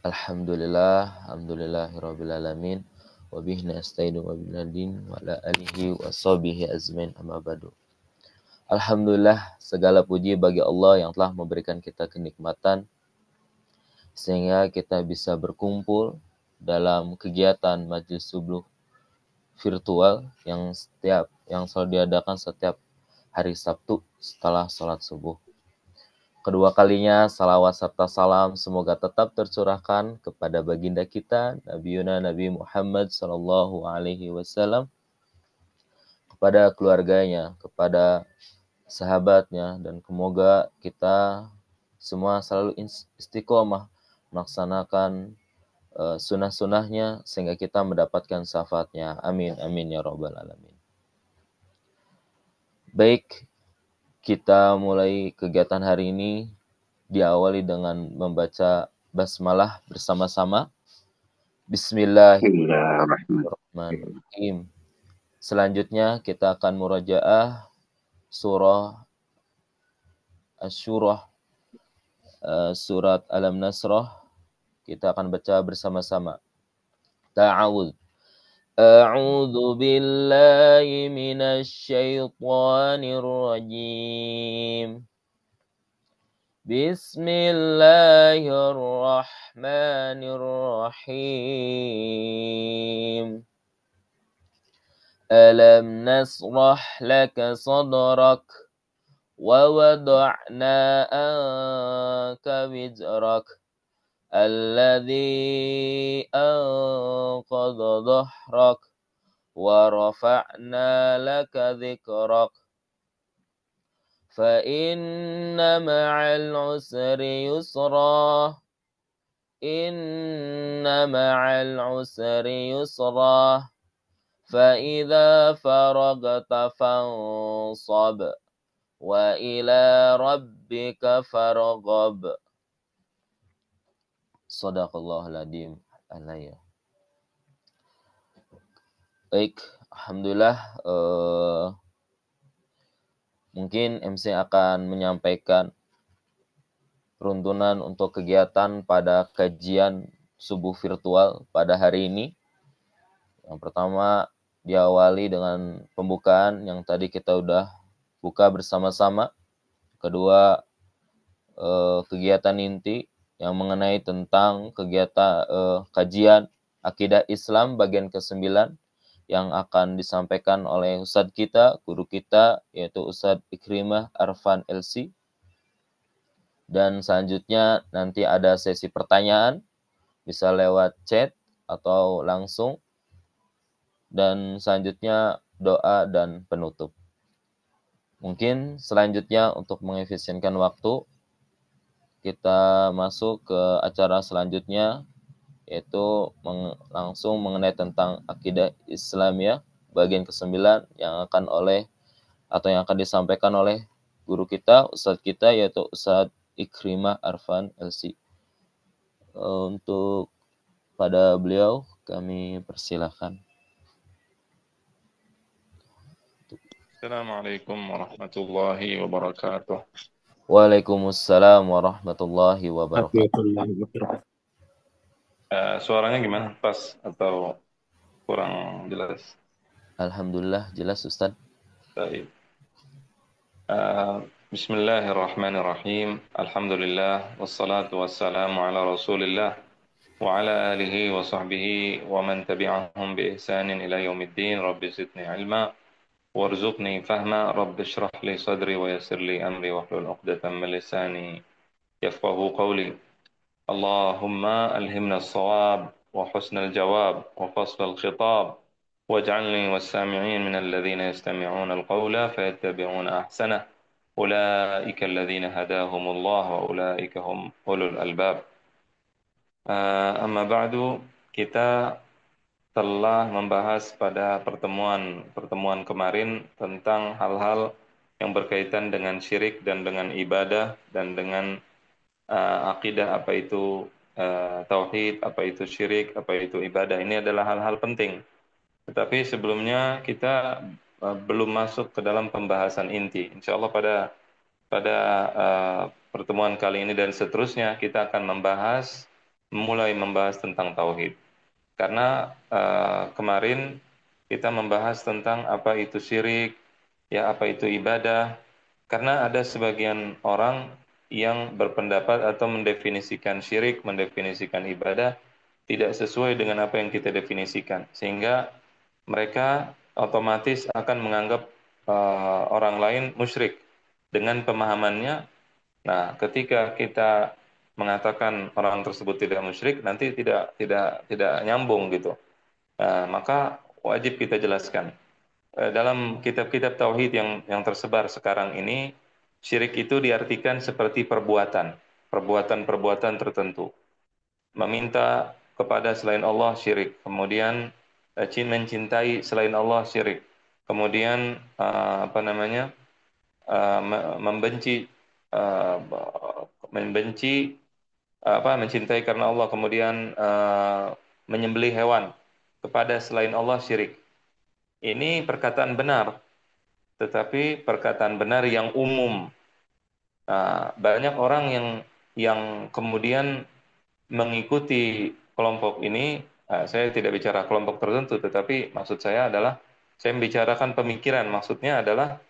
Alhamdulillahirabbil alamin wa bihi nasta'inu wa billahi wa ala alihi wa sahbihi azmin amma ba'du. Alhamdulillah, segala puji bagi Allah yang telah memberikan kita kenikmatan sehingga kita bisa berkumpul dalam kegiatan majelis subuh virtual yang selalu diadakan setiap hari Sabtu setelah sholat subuh. Kedua kalinya salawat serta salam semoga tetap tercurahkan kepada baginda kita Nabi Muhammad sallallahu alaihi wasallam, kepada keluarganya, kepada sahabatnya, dan semoga kita semua selalu istiqomah melaksanakan sunnah-sunnahnya sehingga kita mendapatkan syafaatnya. Amin amin ya rabbal alamin. Baik, kita mulai kegiatan hari ini diawali dengan membaca basmalah bersama-sama. Bismillahirrahmanirrahim. Selanjutnya kita akan murajaah surah Asy-Syurah, surat Alam Nasrah. Kita akan baca bersama-sama. A'udzu billahi minasy syaithanir rajim. Bismillahirrahmanirrahim. Alam nasrah laka sadrak wa wada'na anka wizrak alladhi anqadha dhahrak wa rafa'na laka dhikrak fa inna ma'al usri yusra inna ma'al usri yusra fa idza faragta fansab wa ila rabbika farghab. Shadaqallahul adzim. Alaya. Baik, alhamdulillah, mungkin MC akan menyampaikan runtunan untuk kegiatan pada kajian subuh virtual pada hari ini. Yang pertama diawali dengan pembukaan yang tadi kita udah buka bersama-sama. Kedua, kegiatan inti yang mengenai tentang kegiatan kajian akidah Islam bagian ke-9 yang akan disampaikan oleh Ustadz kita, guru kita, yaitu Ustadz Ikrimah Arfan LC. Dan selanjutnya nanti ada sesi pertanyaan, bisa lewat chat atau langsung. Dan selanjutnya doa dan penutup. Mungkin selanjutnya untuk mengefisienkan waktu, kita masuk ke acara selanjutnya, yaitu langsung mengenai tentang akidah Islamiyah bagian ke-9 yang akan disampaikan oleh guru kita, ustadz kita, yaitu Ustadz Ikrimah Arfan LC. Untuk pada beliau kami persilahkan. Assalamualaikum warahmatullahi wabarakatuh. Waalaikumsalam warahmatullahi wabarakatuh. Suaranya gimana? Pas atau kurang jelas? Alhamdulillah jelas Ustaz. Baik. Bismillahirrahmanirrahim. Alhamdulillah wassalatu wassalamu ala Rasulillah wa ala alihi wa sahbihi wa man tabi'ahum bi ihsanin ila yaumiddin. Rabbi zidni ilma warzuqni fahma. Rabbi shrah li sadri wa yassir li amri wahlul 'uqdatam min lisani yafqahu qawli. Allahumma alhimna as-shawab wa husnal jawab wa faslal khitab waj'alni was-sami'in minal ladzina yastami'una al-qawla fayattabi'una ahsanah ulaika alladzina hadahumullah wa ulaika hum ulul albab. Amma ba'du, kita telah membahas pada pertemuan kemarin tentang hal-hal yang berkaitan dengan syirik dan dengan ibadah dan dengan akidah, apa itu tauhid, apa itu syirik, apa itu ibadah. Ini adalah hal-hal penting. Tetapi sebelumnya kita belum masuk ke dalam pembahasan inti. Insya Allah pada pertemuan kali ini dan seterusnya kita akan membahas mulai membahas tentang tauhid. Karena kemarin kita membahas tentang apa itu syirik, ya apa itu ibadah. Karena ada sebagian orang yang berpendapat atau mendefinisikan syirik, mendefinisikan ibadah tidak sesuai dengan apa yang kita definisikan, sehingga mereka otomatis akan menganggap orang lain musyrik dengan pemahamannya. Nah, ketika kita mengatakan orang tersebut tidak musyrik, nanti tidak nyambung gitu. Maka wajib kita jelaskan. Dalam kitab-kitab tauhid yang tersebar sekarang ini, syirik itu diartikan seperti perbuatan-perbuatan tertentu. Meminta kepada selain Allah syirik, kemudian mencintai selain Allah syirik, kemudian membenci uh, membenci mencintai karena Allah, kemudian menyembelih hewan kepada selain Allah syirik. Ini perkataan benar, tetapi perkataan benar yang umum. Nah, banyak orang yang kemudian mengikuti kelompok ini. Saya tidak bicara kelompok tertentu, tetapi maksud saya adalah saya membicarakan pemikiran. Maksudnya adalah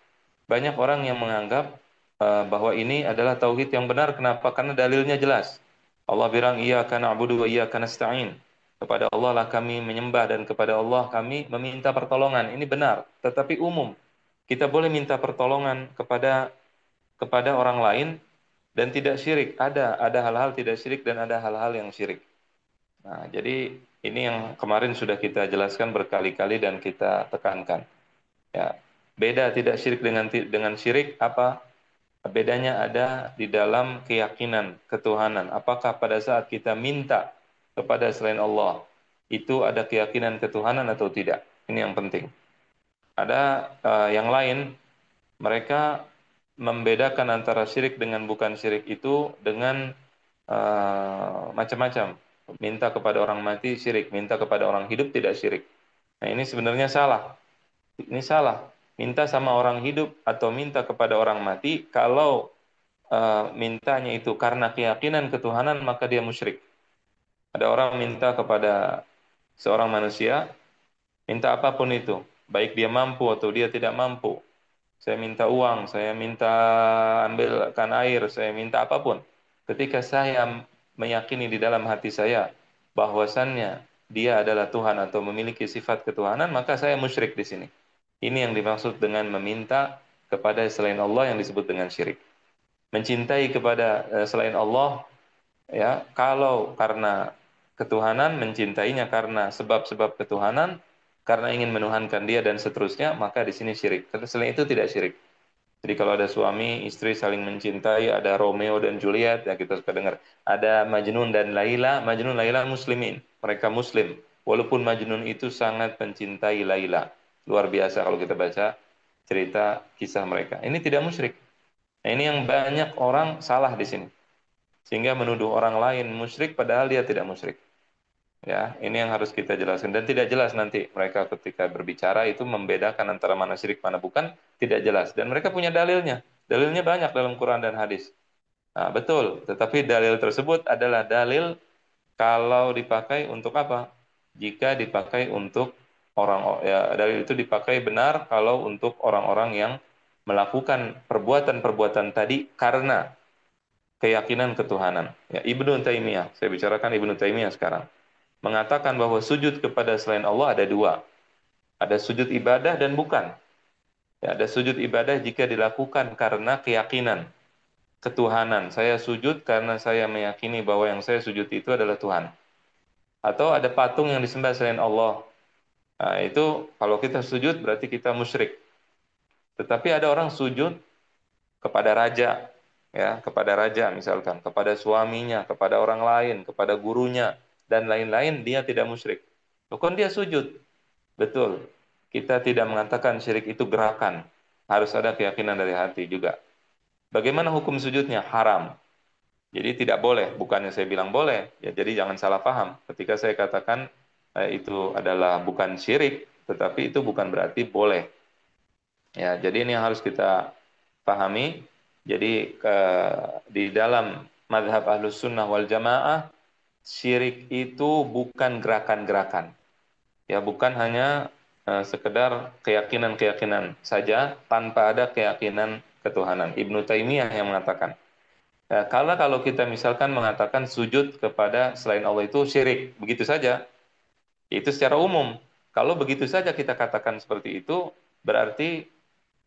banyak orang yang menganggap bahwa ini adalah tauhid yang benar. Kenapa? Karena dalilnya jelas. Allah bilang, iyyaka na'budu wa iyyaka nasta'in. Kepada Allah lah kami menyembah dan kepada Allah kami meminta pertolongan. Ini benar, tetapi umum. Kita boleh minta pertolongan kepada orang lain dan tidak syirik. Ada hal-hal tidak syirik dan ada hal-hal yang syirik. Nah, jadi ini yang kemarin sudah kita jelaskan berkali-kali dan kita tekankan. Ya, beda tidak syirik dengan syirik apa? Bedanya ada di dalam keyakinan ketuhanan. Apakah pada saat kita minta kepada selain Allah itu ada keyakinan ketuhanan atau tidak? Ini yang penting. Ada yang lain, mereka membedakan antara syirik dengan bukan syirik itu dengan macam-macam. Minta kepada orang mati syirik, minta kepada orang hidup tidak syirik. Nah, ini sebenarnya salah. Ini salah. Minta sama orang hidup atau minta kepada orang mati, kalau mintanya itu karena keyakinan ketuhanan, maka dia musyrik. Ada orang minta kepada seorang manusia, minta apapun itu, baik dia mampu atau dia tidak mampu. Saya minta uang, saya minta ambilkan air, saya minta apapun. Ketika saya meyakini di dalam hati saya bahwasannya dia adalah Tuhan atau memiliki sifat ketuhanan, maka saya musyrik di sini. Ini yang dimaksud dengan meminta kepada selain Allah yang disebut dengan syirik. Mencintai kepada selain Allah, ya, kalau karena ketuhanan, mencintainya karena sebab-sebab ketuhanan, karena ingin menuhankan dia dan seterusnya, maka di sini syirik. Selain itu tidak syirik. Jadi kalau ada suami istri saling mencintai, ada Romeo dan Juliet, ya kita suka dengar. Ada Majnun dan Laila. Majnun Laila muslimin, mereka muslim. Walaupun Majnun itu sangat mencintai Laila. Luar biasa kalau kita baca cerita kisah mereka. Ini tidak musyrik. Nah, ini yang banyak orang salah di sini. Sehingga menuduh orang lain musyrik padahal dia tidak musyrik. Ya, ini yang harus kita jelaskan, dan tidak jelas nanti mereka ketika berbicara itu membedakan antara mana syirik mana bukan, tidak jelas, dan mereka punya dalilnya. Dalilnya banyak dalam Quran dan hadis. Nah, betul, tetapi dalil tersebut adalah dalil kalau dipakai untuk apa? Jika dipakai untuk orang, ya, dalil itu dipakai benar kalau untuk orang-orang yang melakukan perbuatan-perbuatan tadi karena keyakinan ketuhanan. Ya, Ibnu Taimiyah, saya bicarakan Ibnu Taimiyah sekarang, mengatakan bahwa sujud kepada selain Allah ada dua. Ada sujud ibadah dan bukan. Ya, ada sujud ibadah jika dilakukan karena keyakinan ketuhanan. Saya sujud karena saya meyakini bahwa yang saya sujud itu adalah Tuhan. Atau ada patung yang disembah selain Allah. Nah, itu kalau kita sujud berarti kita musyrik. Tetapi ada orang sujud kepada raja, ya, kepada raja misalkan, kepada suaminya, kepada orang lain, kepada gurunya, dan lain-lain, dia tidak musyrik. Bukan dia sujud. Betul. Kita tidak mengatakan syirik itu gerakan. Harus ada keyakinan dari hati juga. Bagaimana hukum sujudnya? Haram. Jadi tidak boleh. Bukannya saya bilang boleh. Ya, jadi jangan salah paham. Ketika saya katakan itu adalah bukan syirik, tetapi itu bukan berarti boleh. Ya, jadi ini yang harus kita pahami. Jadi di dalam madhab Ahlus Sunnah wal Jamaah, syirik itu bukan gerakan-gerakan. Ya, bukan hanya sekedar keyakinan-keyakinan saja tanpa ada keyakinan ketuhanan. Ibnu Taimiyah yang mengatakan, kalau kita misalkan mengatakan sujud kepada selain Allah itu syirik, begitu saja, itu secara umum. Kalau begitu saja kita katakan seperti itu, berarti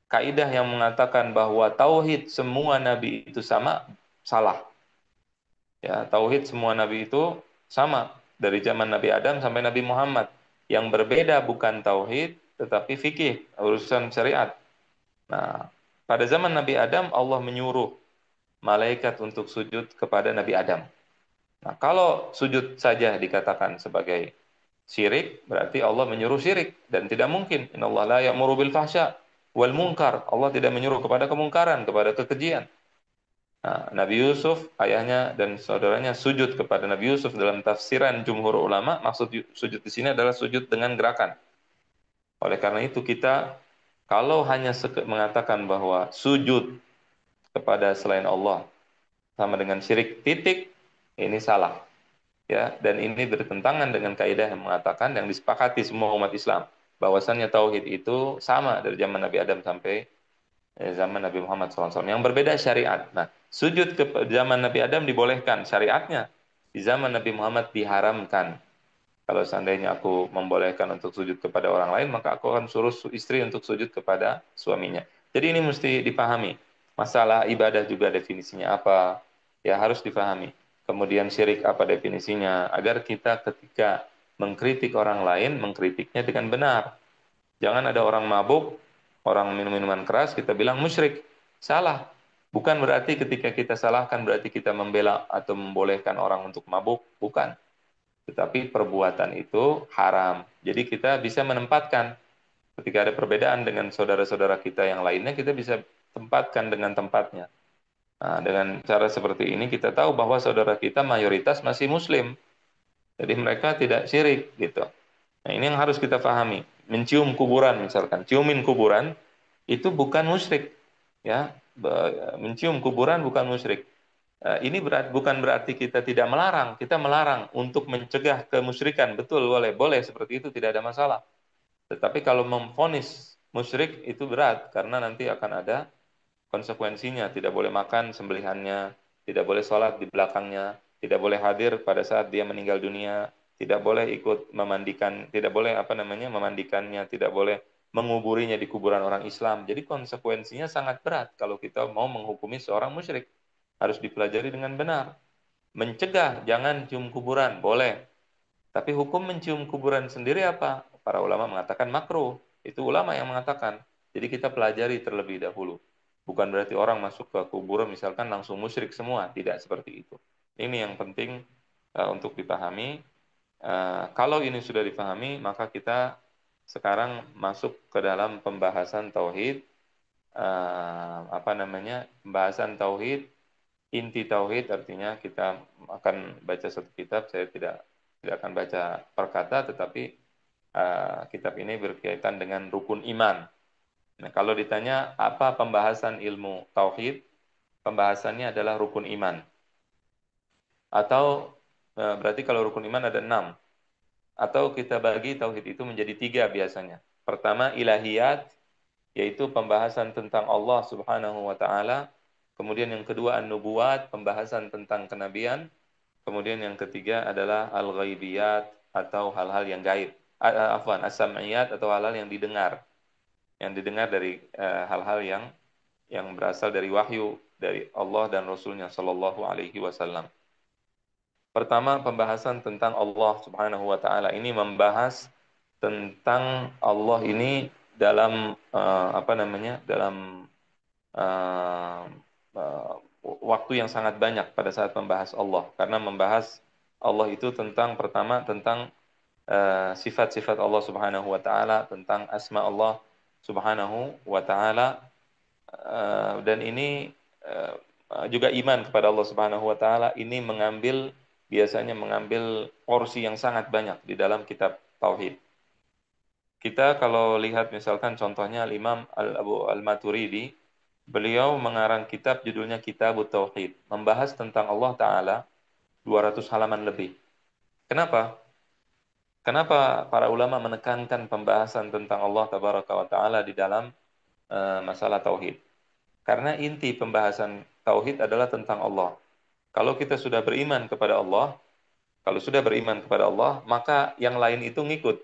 kaidah yang mengatakan bahwa tauhid semua nabi itu sama, salah. Ya, tauhid semua nabi itu sama dari zaman Nabi Adam sampai Nabi Muhammad. Yang berbeda bukan tauhid tetapi fikih, urusan syariat. Nah, pada zaman Nabi Adam Allah menyuruh malaikat untuk sujud kepada Nabi Adam. Nah, kalau sujud saja dikatakan sebagai syirik, berarti Allah menyuruh syirik dan tidak mungkin. Innallaha la ya'muru bil fahsya wal munkar. Allah tidak menyuruh kepada kemungkaran, kepada kekejian. Nah, Nabi Yusuf, ayahnya dan saudaranya sujud kepada Nabi Yusuf dalam tafsiran jumhur ulama, maksud sujud di sini adalah sujud dengan gerakan. Oleh karena itu kita kalau hanya mengatakan bahwa sujud kepada selain Allah sama dengan syirik titik, ini salah. Ya, dan ini bertentangan dengan kaidah yang mengatakan yang disepakati semua umat Islam bahwasannya tauhid itu sama dari zaman Nabi Adam sampai zaman Nabi Muhammad SAW. Yang berbeda syariat. Nah, sujud ke zaman Nabi Adam dibolehkan syariatnya. Di zaman Nabi Muhammad diharamkan. Kalau seandainya aku membolehkan untuk sujud kepada orang lain, maka aku akan suruh istri untuk sujud kepada suaminya. Jadi ini mesti dipahami. Masalah ibadah juga definisinya apa, ya harus dipahami. Kemudian syirik apa definisinya, agar kita ketika mengkritik orang lain, mengkritiknya dengan benar. Jangan ada orang mabuk, orang minum minuman keras, kita bilang musyrik. Salah. Bukan berarti ketika kita salahkan, berarti kita membela atau membolehkan orang untuk mabuk. Bukan. Tetapi perbuatan itu haram. Jadi kita bisa menempatkan. Ketika ada perbedaan dengan saudara-saudara kita yang lainnya, kita bisa tempatkan dengan tempatnya. Nah, dengan cara seperti ini kita tahu bahwa saudara kita mayoritas masih muslim. Jadi mereka tidak syirik gitu. Nah, ini yang harus kita pahami. Mencium kuburan misalkan, ciumin kuburan itu bukan musyrik, ya. Mencium kuburan bukan musyrik. Ini bukan berarti kita tidak melarang, kita melarang untuk mencegah kemusyrikan. Betul, boleh, boleh seperti itu tidak ada masalah. Tetapi kalau memvonis musyrik itu berat karena nanti akan ada konsekuensinya. Tidak boleh makan sembelihannya, tidak boleh sholat di belakangnya, tidak boleh hadir pada saat dia meninggal dunia, tidak boleh ikut memandikan, tidak boleh memandikannya, tidak boleh menguburinya di kuburan orang Islam. Jadi konsekuensinya sangat berat kalau kita mau menghukumi seorang musyrik. Harus dipelajari dengan benar. Mencegah, jangan cium kuburan, boleh. Tapi hukum mencium kuburan sendiri apa? Para ulama mengatakan makruh. Itu ulama yang mengatakan. Jadi kita pelajari terlebih dahulu. Bukan berarti orang masuk ke kuburan misalkan langsung musyrik semua. Tidak seperti itu. Ini yang penting untuk dipahami. Kalau ini sudah dipahami, maka kita sekarang masuk ke dalam pembahasan tauhid. Pembahasan tauhid, inti tauhid artinya kita akan baca satu kitab. Saya tidak akan baca per kata, tetapi kitab ini berkaitan dengan rukun iman. Nah, kalau ditanya apa pembahasan ilmu tauhid, pembahasannya adalah rukun iman. Atau berarti kalau rukun iman ada 6. Atau kita bagi tauhid itu menjadi 3 biasanya. Pertama ilahiyat, yaitu pembahasan tentang Allah Subhanahu wa taala. Kemudian yang kedua an-nubuwat, pembahasan tentang kenabian. Kemudian yang ketiga adalah al-ghaibiyat atau hal-hal yang gaib. As-sam'iyat atau hal-hal yang didengar. Yang didengar dari hal-hal yang berasal dari wahyu dari Allah dan Rasulnya Shallallahu Alaihi Wasallam. Pertama, pembahasan tentang Allah Subhanahu Wa Taala. Ini membahas tentang Allah ini dalam dalam uh, uh, waktu yang sangat banyak pada saat membahas Allah. Karena membahas Allah itu tentang pertama tentang sifat-sifat Allah Subhanahu Wa Taala, tentang asma Allah Subhanahu Wa Taala, dan ini juga iman kepada Allah Subhanahu Wa Taala. Ini biasanya mengambil porsi yang sangat banyak di dalam kitab tauhid. Kita kalau lihat misalkan contohnya Imam Abu Al-Maturidi, beliau mengarang kitab judulnya Kitabut Tauhid, membahas tentang Allah Ta'ala 200 halaman lebih. Kenapa? Kenapa para ulama menekankan pembahasan tentang Allah Tabaraka wa Ta'ala di dalam masalah tauhid? Karena inti pembahasan tauhid adalah tentang Allah. Kalau kita sudah beriman kepada Allah, kalau sudah beriman kepada Allah, maka yang lain itu ngikut.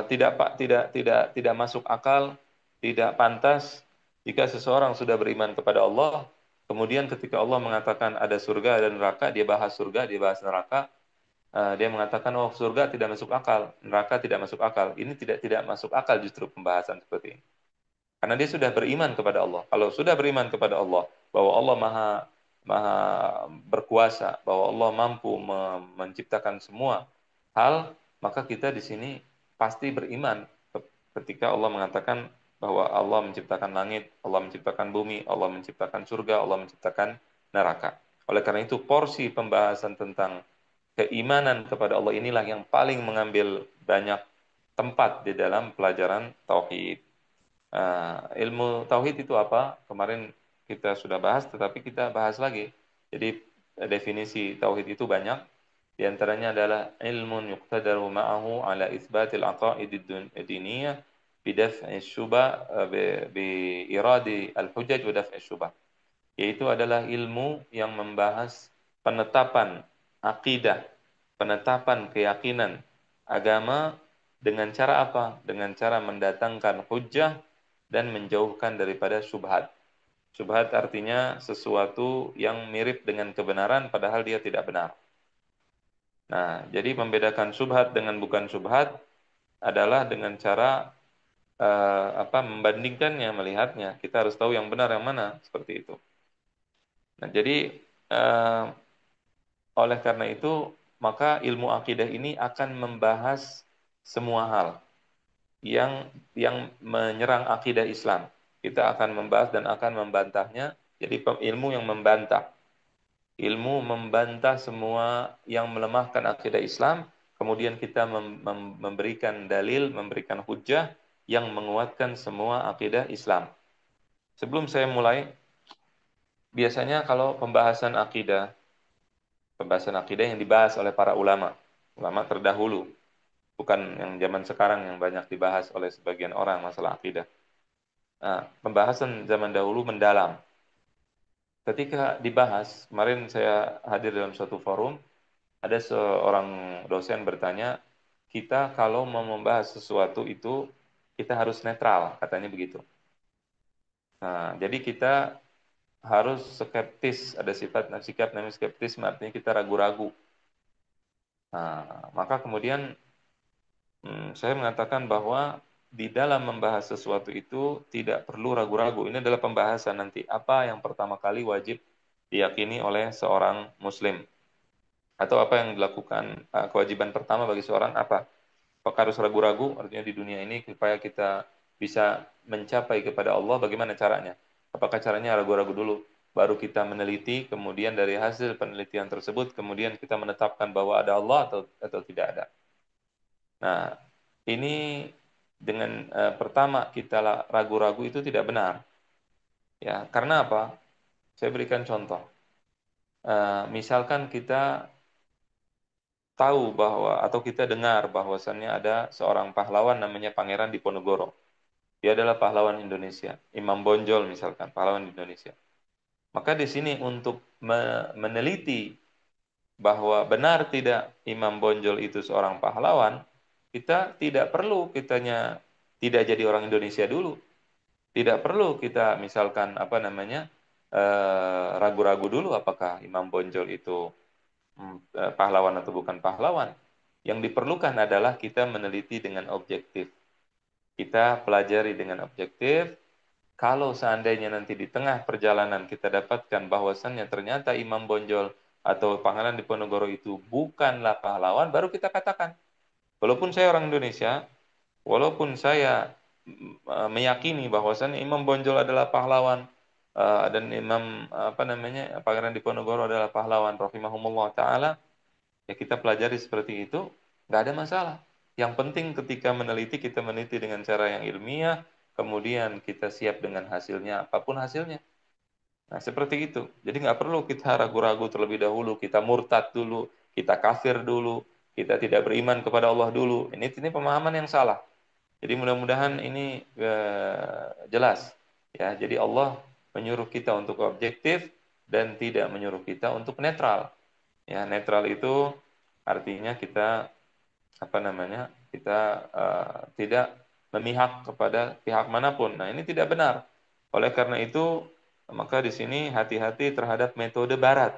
Tidak masuk akal, tidak pantas jika seseorang sudah beriman kepada Allah, kemudian ketika Allah mengatakan ada surga dan neraka, dia bahas surga, dia bahas neraka, dia mengatakan oh surga tidak masuk akal, neraka tidak masuk akal. Ini tidak masuk akal justru pembahasan seperti ini. Karena dia sudah beriman kepada Allah. Kalau sudah beriman kepada Allah, bahwa Allah maha maha berkuasa, bahwa Allah mampu menciptakan semua hal, maka kita di sini pasti beriman ketika Allah mengatakan bahwa Allah menciptakan langit, Allah menciptakan bumi, Allah menciptakan surga, Allah menciptakan neraka. Oleh karena itu, porsi pembahasan tentang keimanan kepada Allah inilah yang paling mengambil banyak tempat di dalam pelajaran tauhid. Ilmu tauhid itu apa? Kemarin kita sudah bahas, tetapi kita bahas lagi. Jadi definisi tauhid itu banyak. Di antaranya adalah ilmun yuqtadaru ma'ahu ala isbatil aqaidid diniyah bidaf'i syubah bi iradi al-hujaj wa daf'i syubah. Yaitu adalah ilmu yang membahas penetapan akidah, penetapan keyakinan agama dengan cara apa? Dengan cara mendatangkan hujjah dan menjauhkan daripada syubhat. Syubhat artinya sesuatu yang mirip dengan kebenaran padahal dia tidak benar. Nah, jadi membedakan syubhat dengan bukan syubhat adalah dengan cara membandingkannya, melihatnya. Kita harus tahu yang benar yang mana, seperti itu. Nah, jadi oleh karena itu maka ilmu akidah ini akan membahas semua hal yang menyerang akidah Islam. Kita akan membahas dan akan membantahnya. Jadi ilmu yang membantah. Ilmu membantah semua yang melemahkan akidah Islam. Kemudian kita memberikan dalil, memberikan hujjah yang menguatkan semua akidah Islam. Sebelum saya mulai, biasanya kalau pembahasan akidah yang dibahas oleh para ulama terdahulu, bukan yang zaman sekarang yang banyak dibahas oleh sebagian orang masalah akidah. Nah, pembahasan zaman dahulu mendalam. Ketika dibahas, kemarin saya hadir dalam suatu forum, ada seorang dosen bertanya, kita kalau mau membahas sesuatu itu, kita harus netral, katanya begitu. Nah, jadi kita harus skeptis, ada sikap namanya skeptis, artinya kita ragu-ragu. Nah, maka kemudian saya mengatakan bahwa di dalam membahas sesuatu itu tidak perlu ragu-ragu. Ini adalah pembahasan nanti. Apa yang pertama kali wajib diyakini oleh seorang muslim? Atau apa yang dilakukan, kewajiban pertama bagi seorang apa? Apakah harus ragu-ragu? Artinya di dunia ini supaya kita bisa mencapai kepada Allah, bagaimana caranya? Apakah caranya ragu-ragu dulu? Baru kita meneliti, kemudian dari hasil penelitian tersebut, kemudian kita menetapkan bahwa ada Allah atau tidak ada. Nah, ini dengan pertama kita ragu-ragu itu tidak benar. Ya, karena apa? Saya berikan contoh. Misalkan kita tahu bahwa atau kita dengar bahwasannya ada seorang pahlawan namanya Pangeran Diponegoro. Dia adalah pahlawan Indonesia, Imam Bonjol misalkan, pahlawan Indonesia. Maka di sini untuk meneliti bahwa benar tidak Imam Bonjol itu seorang pahlawan, kita tidak perlu tidak jadi orang Indonesia dulu. Tidak perlu kita misalkan ragu-ragu dulu apakah Imam Bonjol itu pahlawan atau bukan pahlawan. Yang diperlukan adalah kita meneliti dengan objektif. Kita pelajari dengan objektif. Kalau seandainya nanti di tengah perjalanan kita dapatkan bahwasannya ternyata Imam Bonjol atau Pangeran Diponegoro itu bukanlah pahlawan, baru kita katakan. Walaupun saya orang Indonesia, walaupun saya meyakini bahwasannya Imam Bonjol adalah pahlawan dan Imam Pangeran Diponegoro adalah pahlawan rahimahumullah taala, ya kita pelajari seperti itu, nggak ada masalah. Yang penting ketika meneliti, kita meneliti dengan cara yang ilmiah, kemudian kita siap dengan hasilnya, apapun hasilnya. Nah, seperti itu. Jadi nggak perlu kita ragu-ragu terlebih dahulu, kita murtad dulu, kita kafir dulu, kita tidak beriman kepada Allah dulu. Ini pemahaman yang salah. Jadi mudah-mudahan ini jelas ya. Jadi Allah menyuruh kita untuk objektif dan tidak menyuruh kita untuk netral. Ya, netral itu artinya kita apa namanya? Kita tidak memihak kepada pihak manapun. Nah, ini tidak benar. Oleh karena itu, maka di sini hati-hati terhadap metode barat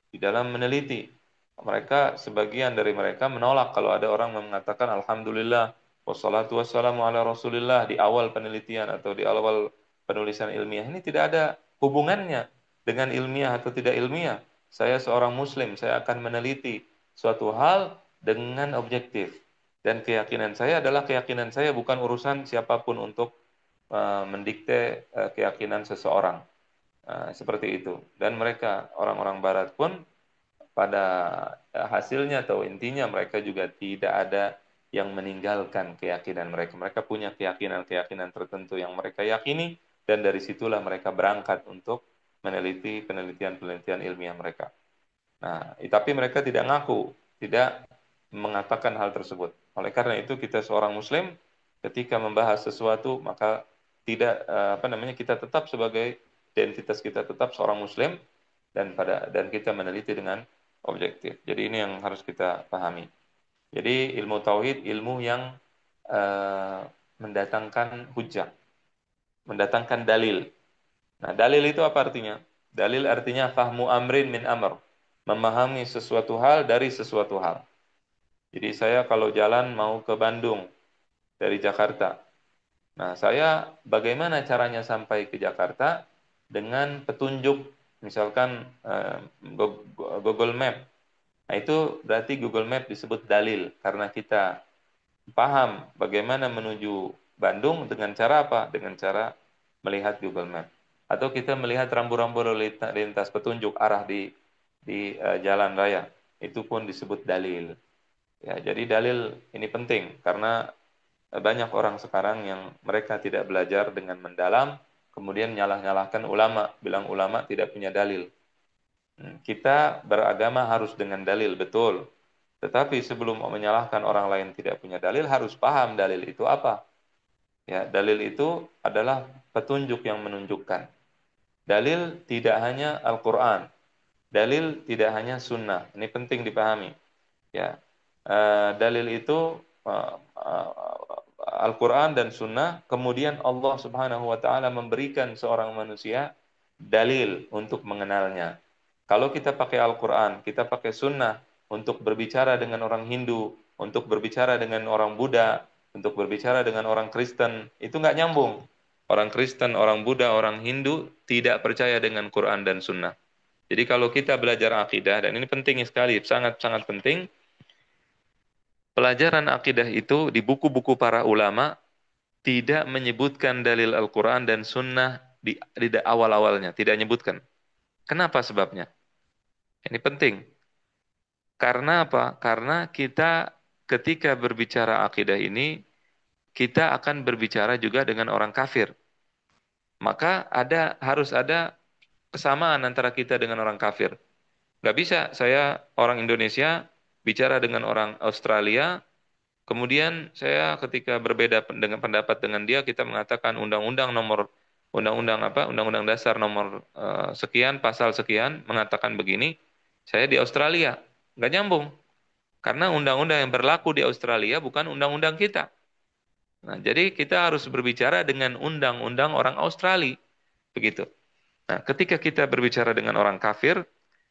di dalam meneliti. Mereka, sebagian dari mereka menolak kalau ada orang mengatakan alhamdulillah wassalatu wassalamu ala rasulillah di awal penelitian atau di awal penulisan ilmiah. Ini tidak ada hubungannya dengan ilmiah atau tidak ilmiah. Saya seorang muslim, saya akan meneliti suatu hal dengan objektif. Dan keyakinan saya adalah keyakinan saya, bukan urusan siapapun untuk mendikte keyakinan seseorang. Seperti itu. Dan mereka, orang-orang barat pun pada hasilnya atau intinya mereka juga tidak ada yang meninggalkan keyakinan mereka. Mereka punya keyakinan-keyakinan tertentu yang mereka yakini dan dari situlah mereka berangkat untuk meneliti penelitian-penelitian ilmiah mereka. Nah, tapi mereka tidak ngaku, tidak mengatakan hal tersebut. Oleh karena itu kita seorang muslim ketika membahas sesuatu maka tidak kita tetap sebagai identitas kita tetap seorang muslim dan kita meneliti dengan objektif. Jadi ini yang harus kita pahami. Jadi ilmu tauhid ilmu yang mendatangkan hujjah, mendatangkan dalil. Nah, dalil itu apa artinya? Dalil artinya fahmu amrin min amr, memahami sesuatu hal dari sesuatu hal. Jadi saya kalau jalan mau ke Bandung dari Jakarta. Nah, saya bagaimana caranya sampai ke Jakarta dengan petunjuk misalkan Google Map. Nah, itu berarti Google Map disebut dalil karena kita paham bagaimana menuju Bandung dengan cara apa? Dengan cara melihat Google Map. Atau kita melihat rambu-rambu lalu lintas petunjuk arah di jalan raya. Itu pun disebut dalil. Ya, jadi dalil ini penting karena banyak orang sekarang yang mereka tidak belajar dengan mendalam, kemudian nyalah-nyalahkan ulama, bilang ulama tidak punya dalil. Kita beragama harus dengan dalil, betul. Tetapi sebelum menyalahkan orang lain tidak punya dalil, harus paham dalil itu apa. Ya, dalil itu adalah petunjuk yang menunjukkan. Dalil tidak hanya Al-Quran. Dalil tidak hanya sunnah. Ini penting dipahami. Ya, dalil itu Al-Quran dan sunnah. Kemudian Allah Subhanahu Wa Taala memberikan seorang manusia dalil untuk mengenalnya. Kalau kita pakai Al-Quran, kita pakai sunnah untuk berbicara dengan orang Hindu, untuk berbicara dengan orang Buddha, untuk berbicara dengan orang Kristen, itu nggak nyambung. Orang Kristen, orang Buddha, orang Hindu tidak percaya dengan Quran dan sunnah. Jadi kalau kita belajar akidah, dan ini penting sekali, sangat-sangat penting, pelajaran akidah itu di buku-buku para ulama tidak menyebutkan dalil Al-Quran dan sunnah di awal-awalnya, tidak menyebutkan. Kenapa sebabnya? Ini penting. Karena apa? Karena kita ketika berbicara akidah ini, kita akan berbicara juga dengan orang kafir. Maka harus ada kesamaan antara kita dengan orang kafir. Gak bisa saya orang Indonesia bicara dengan orang Australia, kemudian saya ketika berbeda dengan pendapat dengan dia, kita mengatakan undang-undang dasar nomor sekian, pasal sekian mengatakan begini. Saya di Australia, nggak nyambung. Karena undang-undang yang berlaku di Australia bukan undang-undang kita. Nah, jadi kita harus berbicara dengan undang-undang orang Australia. Begitu. Nah, ketika kita berbicara dengan orang kafir,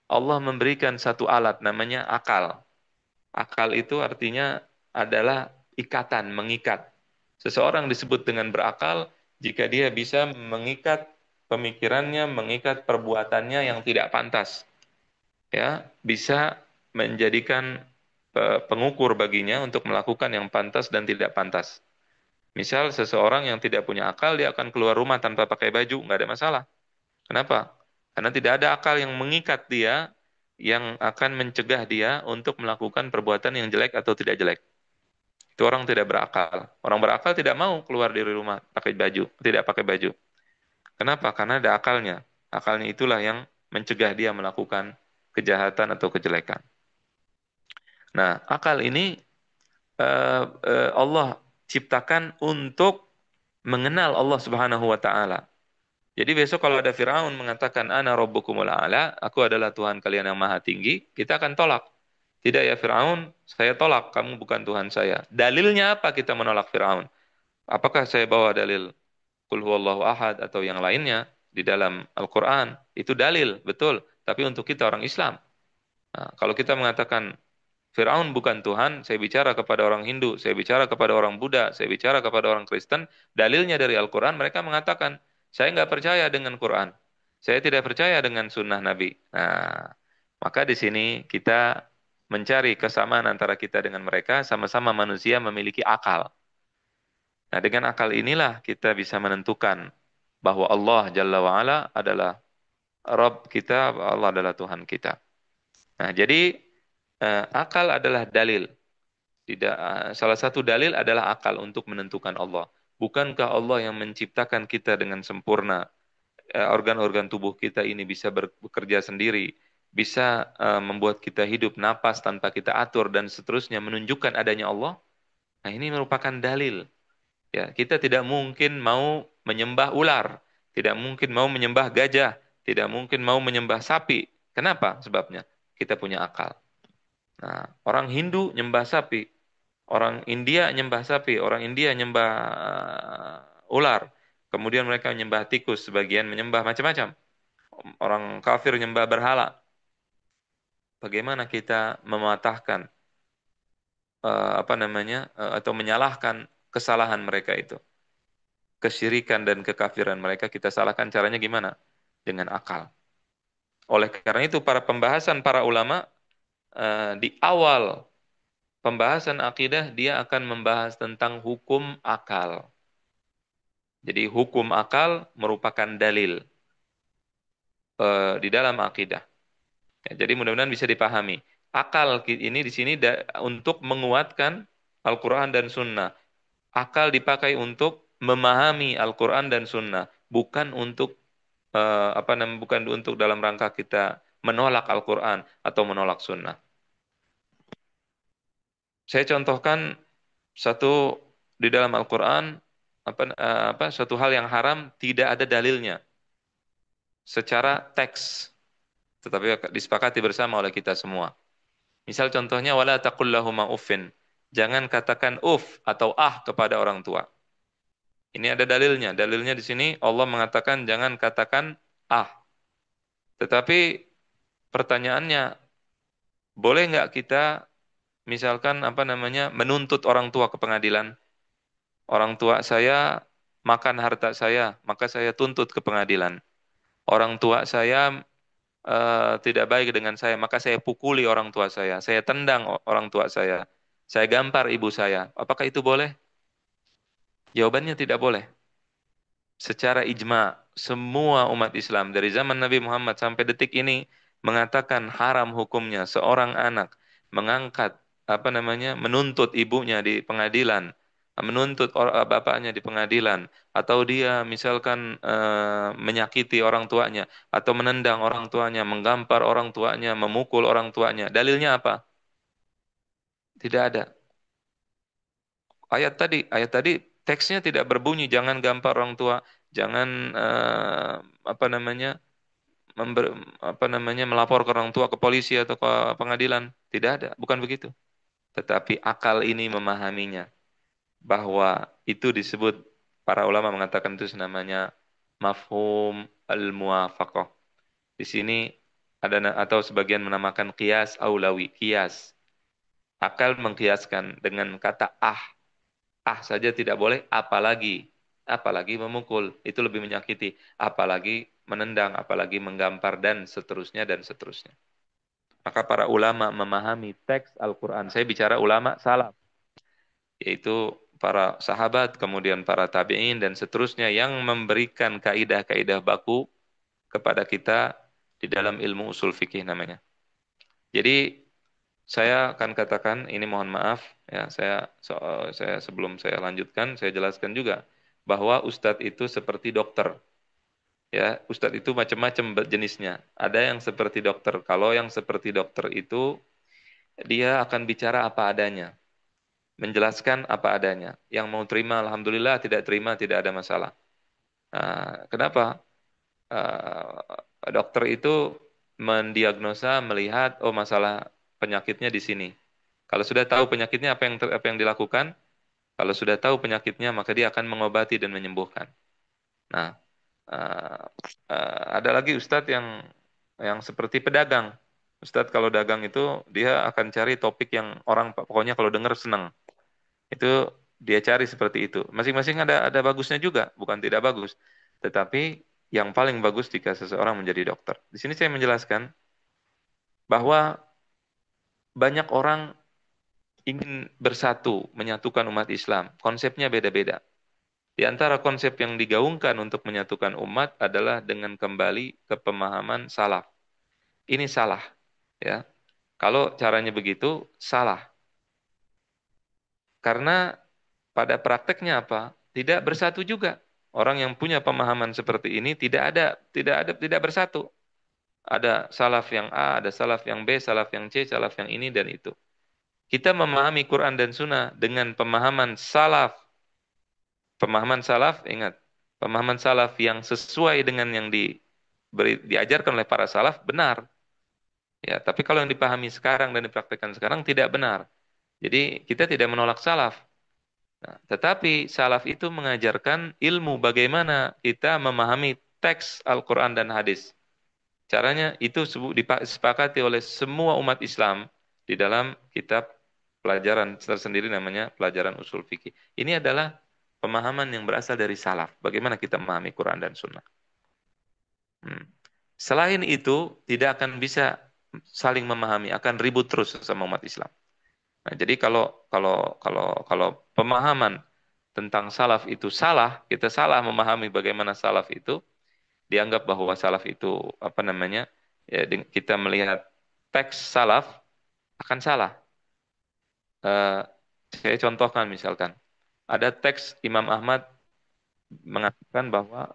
Allah memberikan satu alat namanya akal. Akal itu artinya adalah ikatan, mengikat. Seseorang disebut dengan berakal jika dia bisa mengikat pemikirannya, mengikat perbuatannya yang tidak pantas. Ya, bisa menjadikan pengukur baginya untuk melakukan yang pantas dan tidak pantas. Misal seseorang yang tidak punya akal, dia akan keluar rumah tanpa pakai baju, nggak ada masalah. Kenapa? Karena tidak ada akal yang mengikat dia, yang akan mencegah dia untuk melakukan perbuatan yang jelek atau tidak jelek. Itu orang tidak berakal. Orang berakal tidak mau keluar dari rumah pakai baju, tidak pakai baju. Kenapa? Karena ada akalnya. Akalnya itulah yang mencegah dia melakukan kejahatan atau kejelekan. Nah, akal ini Allah ciptakan untuk mengenal Allah Subhanahu wa taala. Jadi besok kalau ada Firaun mengatakan ana rabbukumul a'la, aku adalah Tuhan kalian yang maha tinggi, kita akan tolak. Tidak ya Firaun, saya tolak, kamu bukan Tuhan saya. Dalilnya apa kita menolak Firaun? Apakah saya bawa dalil Qul huwallahu ahad atau yang lainnya di dalam Al-Qur'an? Itu dalil, betul. Tapi untuk kita orang Islam. Nah, kalau kita mengatakan Firaun bukan Tuhan, saya bicara kepada orang Hindu, saya bicara kepada orang Buddha, saya bicara kepada orang Kristen, dalilnya dari Al-Quran, mereka mengatakan, saya nggak percaya dengan Quran, saya tidak percaya dengan sunnah Nabi. Nah, maka di sini kita mencari kesamaan antara kita dengan mereka, sama-sama manusia memiliki akal. Nah, dengan akal inilah kita bisa menentukan bahwa Allah Jalla wa'ala adalah Rabb kita, Allah adalah Tuhan kita. Nah, jadi akal adalah dalil. Tidak, salah satu dalil adalah akal untuk menentukan Allah. Bukankah Allah yang menciptakan kita dengan sempurna? Organ-organ tubuh kita ini bisa bekerja sendiri, bisa membuat kita hidup napas tanpa kita atur dan seterusnya menunjukkan adanya Allah. Nah, ini merupakan dalil. Ya, kita tidak mungkin mau menyembah ular, tidak mungkin mau menyembah gajah, tidak mungkin mau menyembah sapi. Kenapa? Sebabnya kita punya akal. Nah, orang Hindu nyembah sapi, orang India nyembah sapi, orang India nyembah ular. Kemudian mereka menyembah tikus, sebagian menyembah macam-macam. Orang kafir menyembah berhala. Bagaimana kita mematahkan apa namanya atau menyalahkan kesalahan mereka itu? Kesyirikan dan kekafiran mereka kita salahkan caranya gimana? Dengan akal. Oleh karena itu para ulama di awal pembahasan akidah dia akan membahas tentang hukum akal. Jadi hukum akal merupakan dalil di dalam akidah. Ya, jadi mudah-mudahan bisa dipahami. Akal ini di sini untuk menguatkan Al-Quran dan Sunnah. Akal dipakai untuk memahami Al-Quran dan Sunnah, bukan untuk bukan untuk dalam rangka kita menolak Al-Quran atau menolak Sunnah. Saya contohkan satu di dalam Al-Quran suatu hal yang haram tidak ada dalilnya secara teks, tetapi disepakati bersama oleh kita semua. Misal contohnya wala taqul lahuma uffin. Jangan katakan atau kepada orang tua. Ini ada dalilnya. Dalilnya di sini Allah mengatakan jangan katakan ah. Tetapi pertanyaannya, boleh nggak kita misalkan menuntut orang tua ke pengadilan? Orang tua saya makan harta saya, maka saya tuntut ke pengadilan. Orang tua saya tidak baik dengan saya, maka saya pukuli orang tua saya tendang orang tua saya gampar ibu saya. Apakah itu boleh? Jawabannya tidak boleh. Secara ijma, semua umat Islam dari zaman Nabi Muhammad sampai detik ini mengatakan haram hukumnya seorang anak mengangkat menuntut ibunya di pengadilan, menuntut bapaknya di pengadilan, atau dia misalkan menyakiti orang tuanya, atau menendang orang tuanya, menggampar orang tuanya, memukul orang tuanya. Dalilnya apa? Tidak ada. Ayat tadi teksnya tidak berbunyi jangan gampar orang tua, jangan apa namanya melapor ke orang tua ke polisi atau ke pengadilan. Tidak ada, bukan begitu. Tetapi akal ini memahaminya bahwa itu disebut, para ulama mengatakan itu namanya mafhum al-muwafaqah. Di sini ada atau sebagian menamakan qiyas aulawi, qiyas. Akal mengkiaskan dengan kata saja tidak boleh, apalagi memukul, itu lebih menyakiti, apalagi menendang, apalagi menggampar dan seterusnya dan seterusnya. Maka para ulama memahami teks Al-Qur'an. Saya bicara ulama salaf, yaitu para sahabat, kemudian para tabi'in dan seterusnya yang memberikan kaidah-kaidah baku kepada kita di dalam ilmu usul fikih namanya. Jadi saya akan katakan ini, mohon maaf ya, saya sebelum saya lanjutkan saya jelaskan juga bahwa ustadz itu seperti dokter. Ya, ustadz itu macam-macam jenisnya. Ada yang seperti dokter. Kalau yang seperti dokter itu dia akan bicara apa adanya, menjelaskan apa adanya. Yang mau terima, alhamdulillah, tidak terima, tidak ada masalah. Kenapa? Dokter itu mendiagnosa, melihat, oh masalah penyakitnya di sini. Kalau sudah tahu penyakitnya, apa yang dilakukan? Kalau sudah tahu penyakitnya, maka dia akan mengobati dan menyembuhkan. Nah, uh, ada lagi ustadz yang seperti pedagang. Ustadz kalau dagang itu dia akan cari topik yang orang pokoknya kalau dengar senang. Itu dia cari seperti itu. Masing-masing ada bagusnya juga, bukan tidak bagus. Tetapi yang paling bagus jika seseorang menjadi dokter. Di sini saya menjelaskan bahwa banyak orang ingin bersatu, menyatukan umat Islam. Konsepnya beda-beda. Di antara konsep yang digaungkan untuk menyatukan umat adalah dengan kembali ke pemahaman salaf. Ini salah, ya. Kalau caranya begitu, salah. Karena pada prakteknya apa? Tidak bersatu juga. Orang yang punya pemahaman seperti ini tidak bersatu. Ada salaf yang A, ada salaf yang B, salaf yang C, salaf yang ini dan itu. Kita memahami Quran dan Sunnah dengan pemahaman salaf. Pemahaman salaf, ingat, pemahaman salaf yang sesuai dengan yang diajarkan oleh para salaf benar. Ya, tapi kalau yang dipahami sekarang dan dipraktekkan sekarang tidak benar. Jadi kita tidak menolak salaf. Nah, tetapi salaf itu mengajarkan ilmu bagaimana kita memahami teks Al-Quran dan hadis. Caranya itu disepakati oleh semua umat Islam di dalam kitab pelajaran tersendiri namanya pelajaran usul fikih. Ini adalah pemahaman yang berasal dari salaf. Bagaimana kita memahami Quran dan Sunnah. Hmm. Selain itu, tidak akan bisa saling memahami, akan ribut terus sama umat Islam. Nah, jadi kalau pemahaman tentang salaf itu salah, kita salah memahami bagaimana salaf itu, dianggap bahwa salaf itu apa namanya? Ya, kita melihat teks salaf akan salah. Eh, saya contohkan misalkan, ada teks Imam Ahmad mengatakan bahwa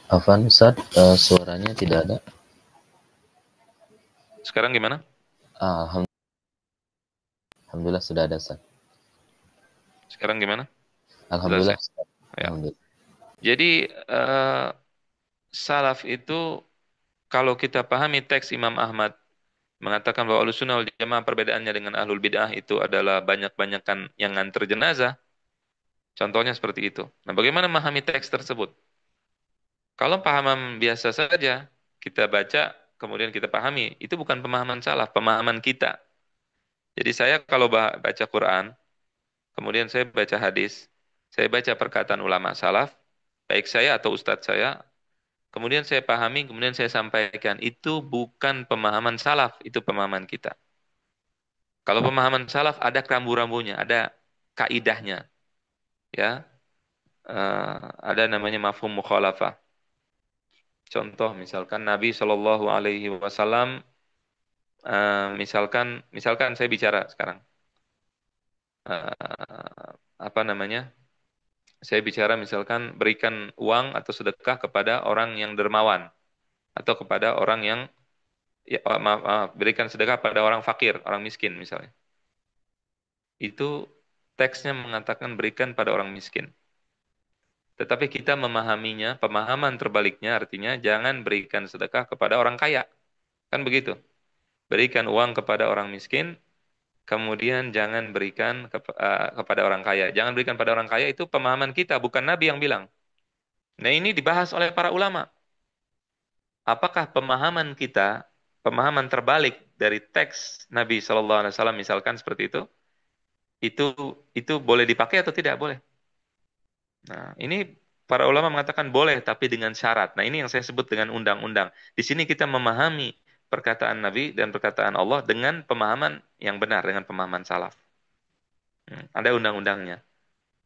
Afan Ustaz, suaranya tidak ada. sekarang gimana? Alhamdulillah sudah ada Ustaz. Sekarang gimana? Jelas Alhamdulillah ya? Ustaz. Ya. Alhamdulillah. Jadi salaf itu kalau kita pahami teks Imam Ahmad mengatakan bahwa Ahlussunnah wal Jamaah perbedaannya dengan Ahlul Bid'ah itu adalah banyak-banyakan yang nganter jenazah. Contohnya seperti itu. Nah, bagaimana memahami teks tersebut? Kalau pahaman biasa saja, kita baca, kemudian kita pahami, itu bukan pemahaman salah, pemahaman kita. Jadi saya kalau baca Quran, kemudian saya baca hadis, saya baca perkataan ulama salaf, baik saya atau ustadz saya, kemudian saya pahami, kemudian saya sampaikan, itu bukan pemahaman salaf, itu pemahaman kita. Kalau pemahaman salaf ada kerambu-rambunya, ada kaidahnya, ya. Ada namanya mafhum mukhalafah. Contoh misalkan Nabi Shallallahu Alaihi Wasallam, misalkan saya bicara sekarang, apa namanya? Saya bicara misalkan berikan uang atau sedekah kepada orang yang dermawan atau kepada orang yang ya, maaf, berikan sedekah pada orang fakir, orang miskin misalnya. Itu teksnya mengatakan berikan pada orang miskin. Tetapi kita memahaminya, pemahaman terbaliknya artinya jangan berikan sedekah kepada orang kaya. Kan begitu. Berikan uang kepada orang miskin, kemudian jangan berikan kepada orang kaya. Jangan berikan pada orang kaya itu pemahaman kita, bukan Nabi yang bilang. Nah, ini dibahas oleh para ulama. Apakah pemahaman kita, pemahaman terbalik dari teks Nabi Shallallahu Alaihi Wasallam misalkan seperti itu itu boleh dipakai atau tidak boleh? Nah, ini para ulama mengatakan boleh, tapi dengan syarat. Nah, ini yang saya sebut dengan undang-undang. Di sini kita memahami perkataan Nabi dan perkataan Allah dengan pemahaman yang benar, dengan pemahaman salaf. Ada undang-undangnya.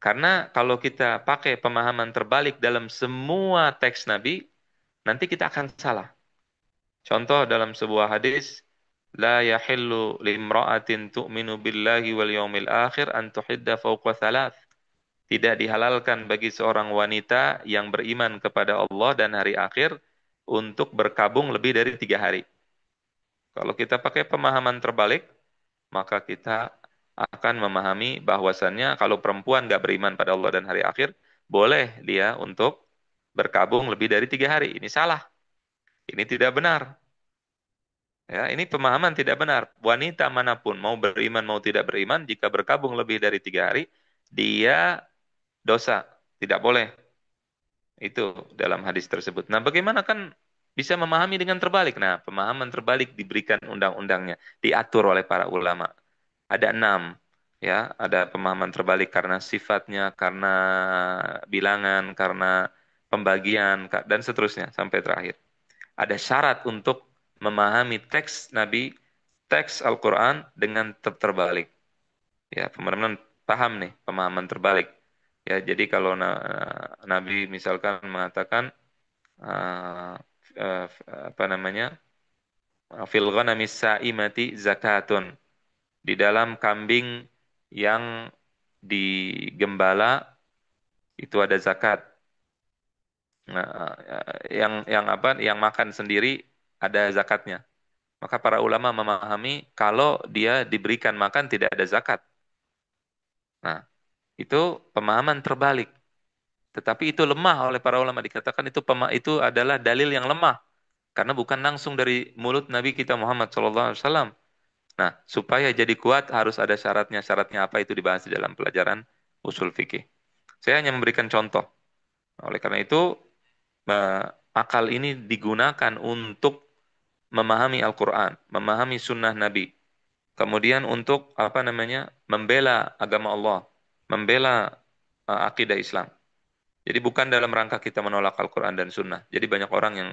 Karena kalau kita pakai pemahaman terbalik dalam semua teks Nabi, nanti kita akan salah. Contoh dalam sebuah hadis, la yahillu limra'atin tu'minu billahi wal yawmil akhir an tuhidda fawqa thalath. Tidak dihalalkan bagi seorang wanita yang beriman kepada Allah dan hari akhir untuk berkabung lebih dari 3 hari. Kalau kita pakai pemahaman terbalik, maka kita akan memahami bahwasannya kalau perempuan nggak beriman pada Allah dan hari akhir, boleh dia untuk berkabung lebih dari 3 hari. Ini salah. Ini tidak benar. Ya, ini pemahaman tidak benar. Wanita manapun mau beriman mau tidak beriman, jika berkabung lebih dari 3 hari, dia dosa. Tidak boleh. Itu dalam hadis tersebut. Nah, bagaimana kan bisa memahami dengan terbalik? Nah, pemahaman terbalik diberikan undang-undangnya, diatur oleh para ulama. Ada 6, ya, ada pemahaman terbalik karena sifatnya, karena bilangan, karena pembagian, dan seterusnya sampai terakhir. Ada syarat untuk memahami teks Nabi, teks Al-Quran dengan terbalik. Ya, pemahaman paham nih, pemahaman terbalik. Ya, jadi kalau Nabi misalkan mengatakan uh, apa namanya, fil ghanami sa'imati zakatun, di dalam kambing yang digembala itu ada zakat. Nah, yang apa? Yang makan sendiri ada zakatnya. Maka para ulama memahami kalau dia diberikan makan tidak ada zakat. Nah, itu pemahaman terbalik. Tetapi itu lemah oleh para ulama, dikatakan itu adalah dalil yang lemah karena bukan langsung dari mulut Nabi kita Muhammad SAW. Nah, supaya jadi kuat harus ada syaratnya. Syaratnya apa itu dibahas di dalam pelajaran usul fikih. Saya hanya memberikan contoh. Oleh karena itu, akal ini digunakan untuk memahami Al-Quran, memahami sunnah Nabi. Kemudian untuk apa namanya, membela agama Allah, membela akidah Islam. Jadi bukan dalam rangka kita menolak Al-Quran dan sunnah. Jadi banyak orang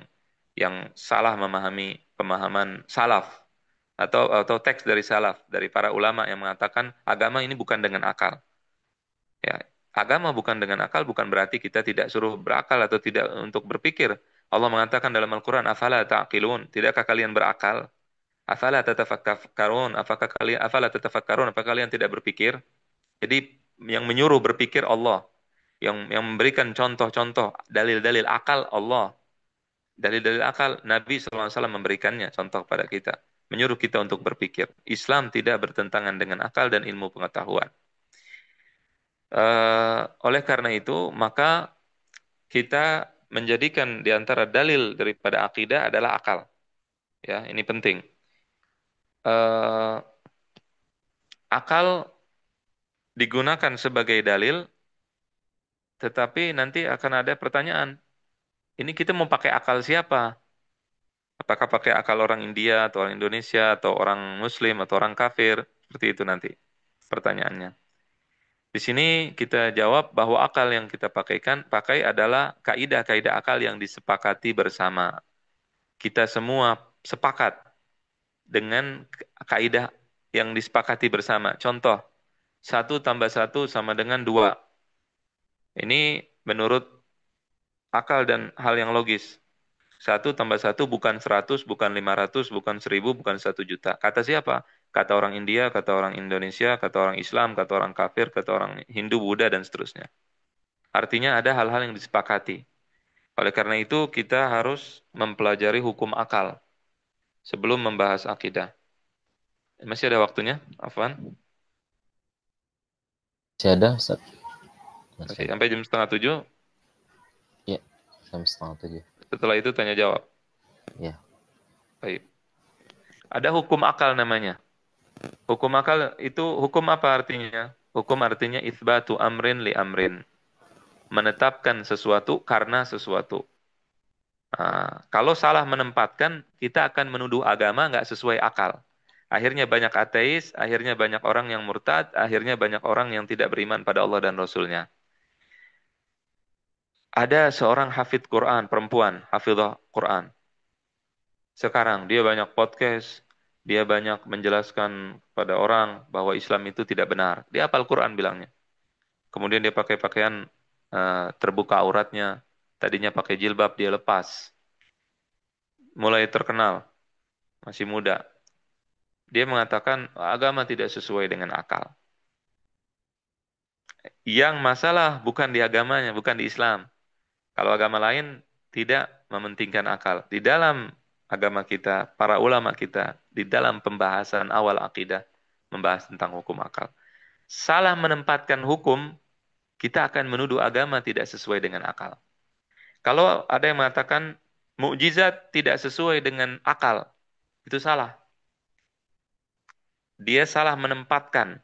yang salah memahami pemahaman salaf atau teks dari salaf, dari para ulama yang mengatakan agama ini bukan dengan akal. Ya, agama bukan dengan akal bukan berarti kita tidak suruh berakal atau tidak untuk berpikir. Allah mengatakan dalam Al-Quran, afala ta'qilun, tidakkah kalian berakal? Afala tatafakkarun, apakah kalian tidak berpikir? Jadi yang menyuruh berpikir Allah, yang memberikan contoh-contoh dalil-dalil akal Allah. Dalil-dalil akal Nabi SAW memberikannya contoh pada kita, menyuruh kita untuk berpikir. Islam tidak bertentangan dengan akal dan ilmu pengetahuan. Oleh karena itu, maka kita menjadikan di antara dalil daripada akidah adalah akal. Ya, ini penting. Eh, Akal digunakan sebagai dalil, tetapi nanti akan ada pertanyaan. Ini kita mau pakai akal siapa? Apakah pakai akal orang India atau orang Indonesia atau orang Muslim atau orang kafir? Seperti itu nanti pertanyaannya. Di sini kita jawab bahwa akal yang kita pakai adalah kaidah-kaidah akal yang disepakati bersama. Kita semua sepakat dengan kaidah yang disepakati bersama. Contoh, 1 tambah 1 sama dengan 2. Ini menurut akal dan hal yang logis. 1 tambah 1 bukan 100, bukan 500, bukan 1000, bukan 1 juta. Kata siapa? Kata orang India, kata orang Indonesia, kata orang Islam, kata orang kafir, kata orang Hindu, Buddha, dan seterusnya. Artinya ada hal-hal yang disepakati. Oleh karena itu, kita harus mempelajari hukum akal sebelum membahas akidah. Masih ada waktunya, Afwan? Masih ada, Ustaz? Masih Masih ada. sampai jam setengah 7. Ya, jam setengah 7. Setelah itu tanya jawab. Ya. Baik. Ada hukum akal namanya. Hukum akal itu hukum apa artinya? Hukum artinya itsbatu amrin li amrin. Menetapkan sesuatu karena sesuatu. Nah, kalau salah menempatkan, kita akan menuduh agama nggak sesuai akal. Akhirnya banyak ateis, akhirnya banyak orang yang murtad, akhirnya banyak orang yang tidak beriman pada Allah dan Rasulnya. Ada seorang hafidh Quran, perempuan, hafidhah Quran. Sekarang dia banyak podcast, dia banyak menjelaskan kepada orang bahwa Islam itu tidak benar. Dia hafal Quran bilangnya. Kemudian dia pakai pakaian terbuka auratnya. Tadinya pakai jilbab, dia lepas. Mulai terkenal, masih muda. Dia mengatakan agama tidak sesuai dengan akal. Yang masalah bukan di agamanya, bukan di Islam. Kalau agama lain tidak mementingkan akal. Di dalam agama kita, para ulama kita, di dalam pembahasan awal akidah, membahas tentang hukum akal. Salah menempatkan hukum, kita akan menuduh agama tidak sesuai dengan akal. Kalau ada yang mengatakan mukjizat tidak sesuai dengan akal, itu salah. Dia salah menempatkan.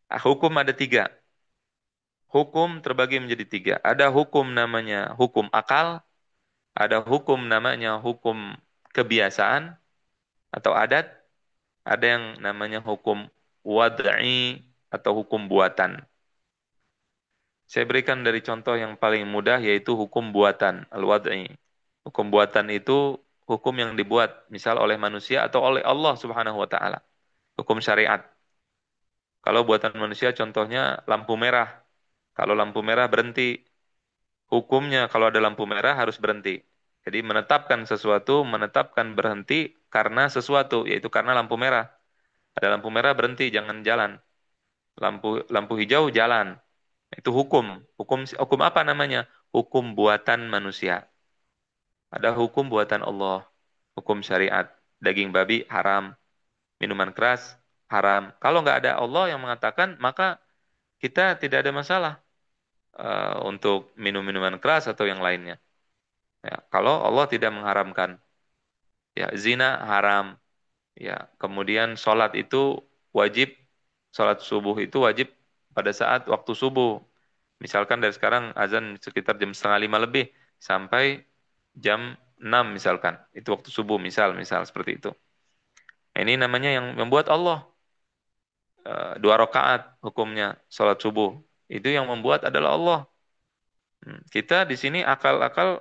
Hukum ada tiga. Hukum terbagi menjadi tiga. Ada hukum namanya hukum akal, ada hukum namanya hukum kebiasaan atau adat, ada yang namanya hukum wad'i atau hukum buatan. Saya berikan dari contoh yang paling mudah yaitu hukum buatan, al-wad'i. Hukum buatan itu hukum yang dibuat misal oleh manusia atau oleh Allah Subhanahu wa taala. Hukum syariat. Kalau buatan manusia contohnya lampu merah. Kalau lampu merah berhenti, hukumnya kalau ada lampu merah harus berhenti. Jadi menetapkan sesuatu, menetapkan berhenti karena sesuatu, yaitu karena lampu merah. Ada lampu merah berhenti, jangan jalan. Lampu lampu hijau jalan. Itu hukum. Hukum apa namanya? Hukum buatan manusia. Ada hukum buatan Allah. Hukum syariat. Daging babi haram, minuman keras haram. Kalau nggak ada Allah yang mengatakan, maka kita tidak ada masalah untuk minum minuman keras atau yang lainnya. Ya, kalau Allah tidak mengharamkan, ya zina haram, ya kemudian sholat itu wajib, sholat subuh itu wajib pada saat waktu subuh. Misalkan dari sekarang azan sekitar jam setengah lima lebih sampai jam 6 misalkan, itu waktu subuh misal seperti itu. Nah, ini namanya yang membuat Allah 2 rakaat hukumnya sholat subuh. Itu yang membuat adalah Allah. Kita di sini akal-akal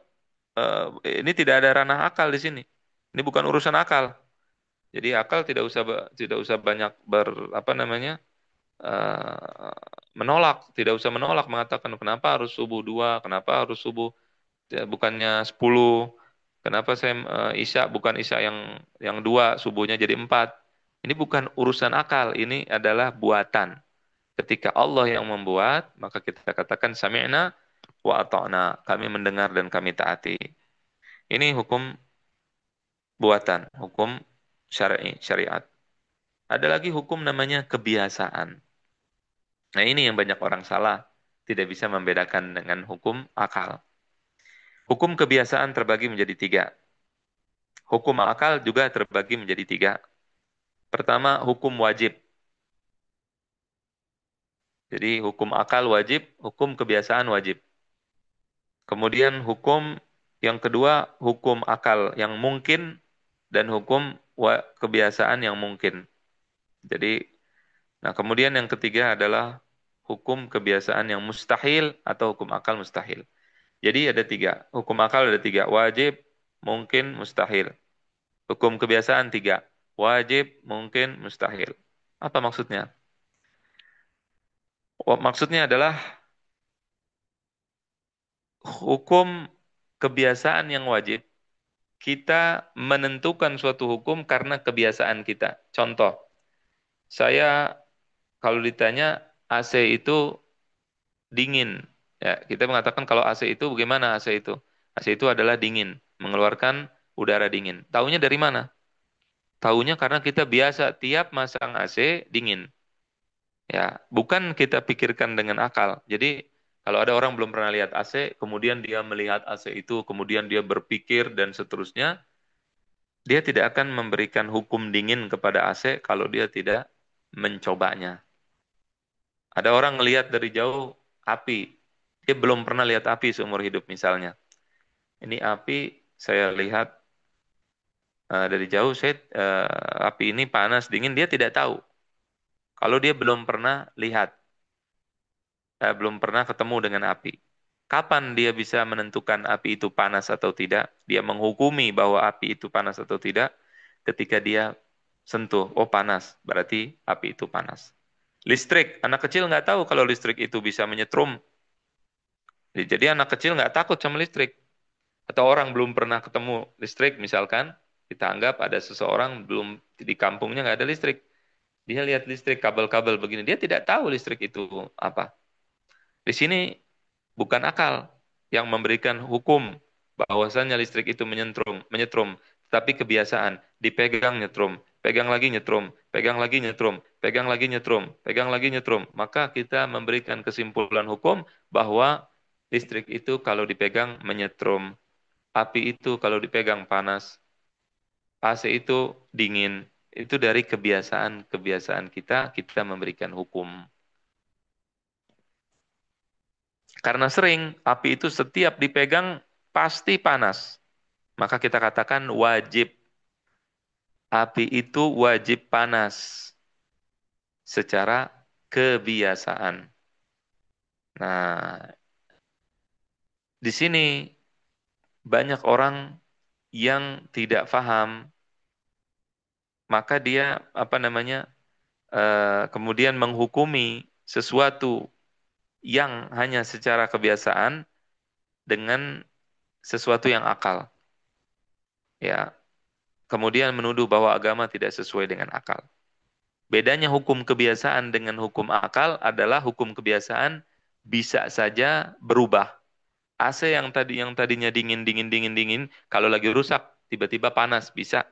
ini tidak ada ranah akal di sini. Ini bukan urusan akal. Jadi akal tidak usah banyak apa namanya menolak, tidak usah menolak mengatakan kenapa harus subuh 2, kenapa harus subuh bukannya 10, kenapa saya isya bukan isya yang 2, subuhnya jadi 4. Ini bukan urusan akal, ini adalah buatan. Ketika Allah yang membuat, maka kita katakan sami'na wa ata'na, kami mendengar dan kami taati. Ini hukum buatan, hukum syariat. Ada lagi hukum namanya kebiasaan. Nah, ini yang banyak orang salah, tidak bisa membedakan dengan hukum akal. Hukum kebiasaan terbagi menjadi 3. Hukum akal juga terbagi menjadi 3. Pertama, hukum wajib. Jadi, hukum akal wajib, hukum kebiasaan wajib. Kemudian hukum yang kedua, hukum akal yang mungkin dan hukum kebiasaan yang mungkin. Jadi, nah kemudian yang ketiga adalah hukum kebiasaan yang mustahil atau hukum akal mustahil. Jadi ada 3, hukum akal ada 3, wajib, mungkin, mustahil. Hukum kebiasaan 3, wajib, mungkin, mustahil. Apa maksudnya? Maksudnya adalah hukum kebiasaan yang wajib, kita menentukan suatu hukum karena kebiasaan kita. Contoh, saya kalau ditanya AC itu dingin, ya kita mengatakan kalau AC itu bagaimana AC itu? AC itu adalah dingin, mengeluarkan udara dingin. Taunya dari mana? Taunya karena kita biasa tiap masang AC dingin. Ya, bukan kita pikirkan dengan akal. Jadi kalau ada orang belum pernah lihat AC, kemudian dia melihat AC itu, kemudian dia berpikir dan seterusnya, dia tidak akan memberikan hukum dingin kepada AC kalau dia tidak mencobanya. Ada orang melihat dari jauh api. Dia belum pernah lihat api seumur hidup misalnya. Ini api saya lihat dari jauh, api ini panas, dingin, dia tidak tahu. Kalau dia belum pernah lihat, belum pernah ketemu dengan api. Kapan dia bisa menentukan api itu panas atau tidak? Dia menghukumi bahwa api itu panas atau tidak ketika dia sentuh. Oh panas, berarti api itu panas. Listrik, anak kecil nggak tahu kalau listrik itu bisa menyetrum. Jadi anak kecil nggak takut sama listrik. Atau orang belum pernah ketemu listrik, misalkan, kita anggap ada seseorang belum di kampungnya nggak ada listrik. Dia lihat listrik, kabel-kabel begini. Dia tidak tahu listrik itu apa. Di sini bukan akal yang memberikan hukum bahwasannya listrik itu menyetrum, tapi kebiasaan, dipegang nyetrum, pegang lagi nyetrum, pegang lagi nyetrum, pegang lagi nyetrum, pegang lagi nyetrum. Maka kita memberikan kesimpulan hukum bahwa listrik itu kalau dipegang menyetrum, api itu kalau dipegang panas, AC itu dingin. Itu dari kebiasaan-kebiasaan kita, kita memberikan hukum. Karena sering, api itu setiap dipegang pasti panas. Maka kita katakan wajib. Api itu wajib panas secara kebiasaan. Nah, di sini banyak orang yang tidak paham, maka dia kemudian menghukumi sesuatu yang hanya secara kebiasaan dengan sesuatu yang akal. Ya, kemudian menuduh bahwa agama tidak sesuai dengan akal. Bedanya hukum kebiasaan dengan hukum akal adalah hukum kebiasaan bisa saja berubah. AC yang tadinya dingin dingin dingin dingin, kalau lagi rusak tiba-tiba panas bisa,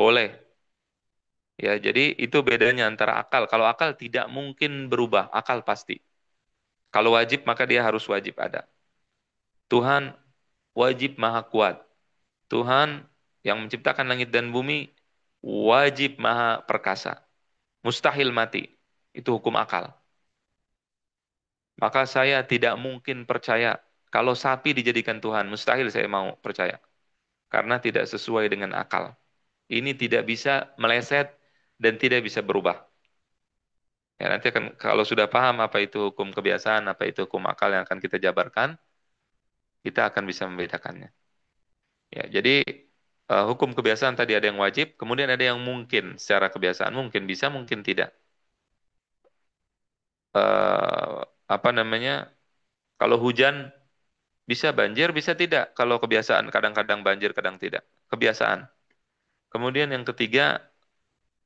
boleh. Ya, jadi itu bedanya antara akal. Kalau akal tidak mungkin berubah, akal pasti. Kalau wajib maka dia harus wajib ada. Tuhan wajib maha kuat. Tuhan yang menciptakan langit dan bumi wajib maha perkasa. Mustahil mati. Itu hukum akal. Maka saya tidak mungkin percaya kalau sapi dijadikan Tuhan. Mustahil saya mau percaya. Karena tidak sesuai dengan akal. Ini tidak bisa meleset dan tidak bisa berubah. Ya, nanti akan kalau sudah paham apa itu hukum kebiasaan, apa itu hukum akal yang akan kita jabarkan, kita akan bisa membedakannya. Ya, jadi hukum kebiasaan tadi ada yang wajib, kemudian ada yang mungkin secara kebiasaan, mungkin bisa, mungkin tidak. Eh, apa namanya? Kalau hujan bisa banjir, bisa tidak. Kalau kebiasaan kadang-kadang banjir, kadang tidak. Kebiasaan. Kemudian yang ketiga,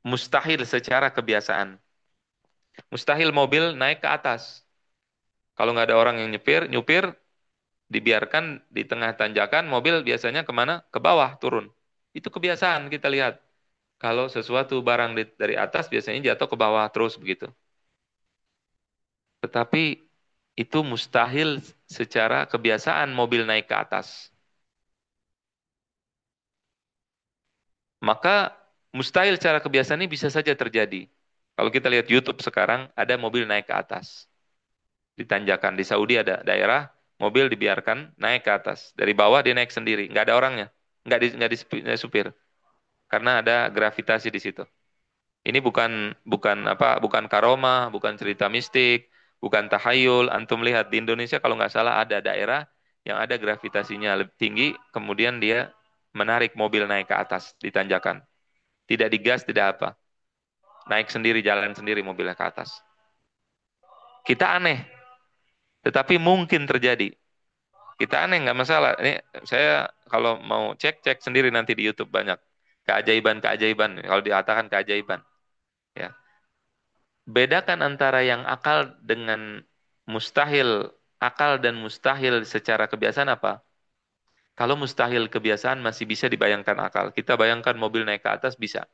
mustahil secara kebiasaan. Mustahil mobil naik ke atas. Kalau nggak ada orang yang nyupir, dibiarkan di tengah tanjakan, mobil biasanya kemana? Ke bawah, turun. Itu kebiasaan kita lihat. Kalau sesuatu barang dari atas biasanya jatuh ke bawah terus begitu. Tetapi itu mustahil secara kebiasaan mobil naik ke atas. Maka mustahil secara kebiasaan ini bisa saja terjadi. Kalau kita lihat YouTube sekarang, ada mobil naik ke atas. Di tanjakan. Di Saudi ada daerah, mobil dibiarkan naik ke atas. Dari bawah dia naik sendiri. Nggak ada orangnya. Nggak di supir. Karena ada gravitasi di situ. Ini bukan karomah, bukan cerita mistik, bukan tahayul. Antum lihat di Indonesia kalau nggak salah ada daerah yang ada gravitasinya lebih tinggi, kemudian dia menarik mobil naik ke atas di tanjakan. Tidak digas, tidak apa. Naik sendiri, jalan sendiri mobilnya ke atas. Kita aneh, tetapi mungkin terjadi. Kita aneh, nggak masalah. Ini saya kalau mau cek sendiri nanti di YouTube banyak. Keajaiban-keajaiban, kalau dikatakan keajaiban. Ya. Bedakan antara yang akal dengan mustahil. Akal dan mustahil secara kebiasaan apa? Kalau mustahil kebiasaan masih bisa dibayangkan akal. Kita bayangkan mobil naik ke atas bisa.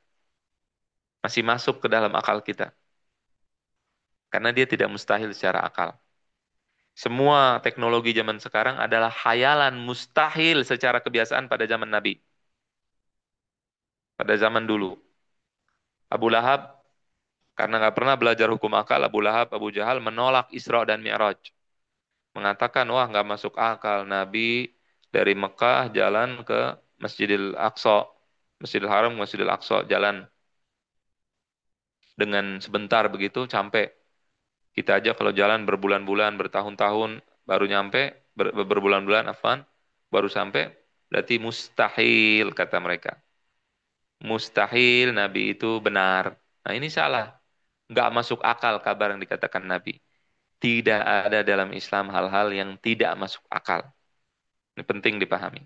Masih masuk ke dalam akal kita. Karena dia tidak mustahil secara akal. Semua teknologi zaman sekarang adalah khayalan mustahil secara kebiasaan pada zaman Nabi. Pada zaman dulu. Abu Lahab, karena nggak pernah belajar hukum akal, Abu Lahab, Abu Jahal menolak Isra dan Mi'raj. Mengatakan, wah nggak masuk akal. Nabi dari Mekah jalan ke Masjidil Aqsa. Masjidil Haram, Masjidil Aqsa, jalan dengan sebentar begitu, sampai. Kita aja kalau jalan berbulan-bulan, bertahun-tahun, baru nyampe, berbulan-bulan, afwan, baru sampai, berarti mustahil, kata mereka. Mustahil Nabi itu benar. Nah ini salah. Nggak masuk akal kabar yang dikatakan Nabi. Tidak ada dalam Islam hal-hal yang tidak masuk akal. Ini penting dipahami.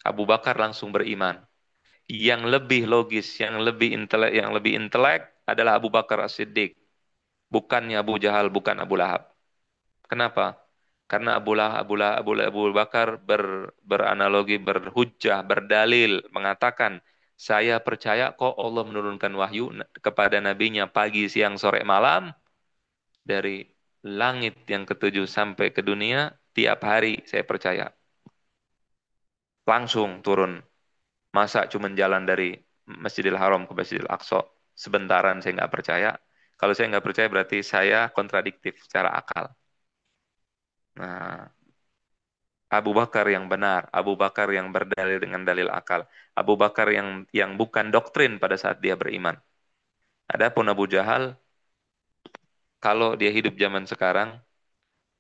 Abu Bakar langsung beriman. Yang lebih logis, yang lebih intelek adalah Abu Bakar As-Siddiq. bukannya Abu Jahal, bukan Abu Lahab. Kenapa? Karena Abu Bakar beranalogi, berhujjah, berdalil, mengatakan, saya percaya kok Allah menurunkan wahyu kepada nabinya pagi, siang, sore, malam, dari langit yang ketujuh sampai ke dunia, tiap hari saya percaya. Langsung turun. Masa cuma jalan dari Masjidil Haram ke Masjidil Aqsa sebentaran saya nggak percaya. Kalau saya nggak percaya berarti saya kontradiktif secara akal. Nah, Abu Bakar yang benar, Abu Bakar yang berdalil dengan dalil akal, Abu Bakar yang bukan doktrin pada saat dia beriman. Adapun Abu Jahal, kalau dia hidup zaman sekarang,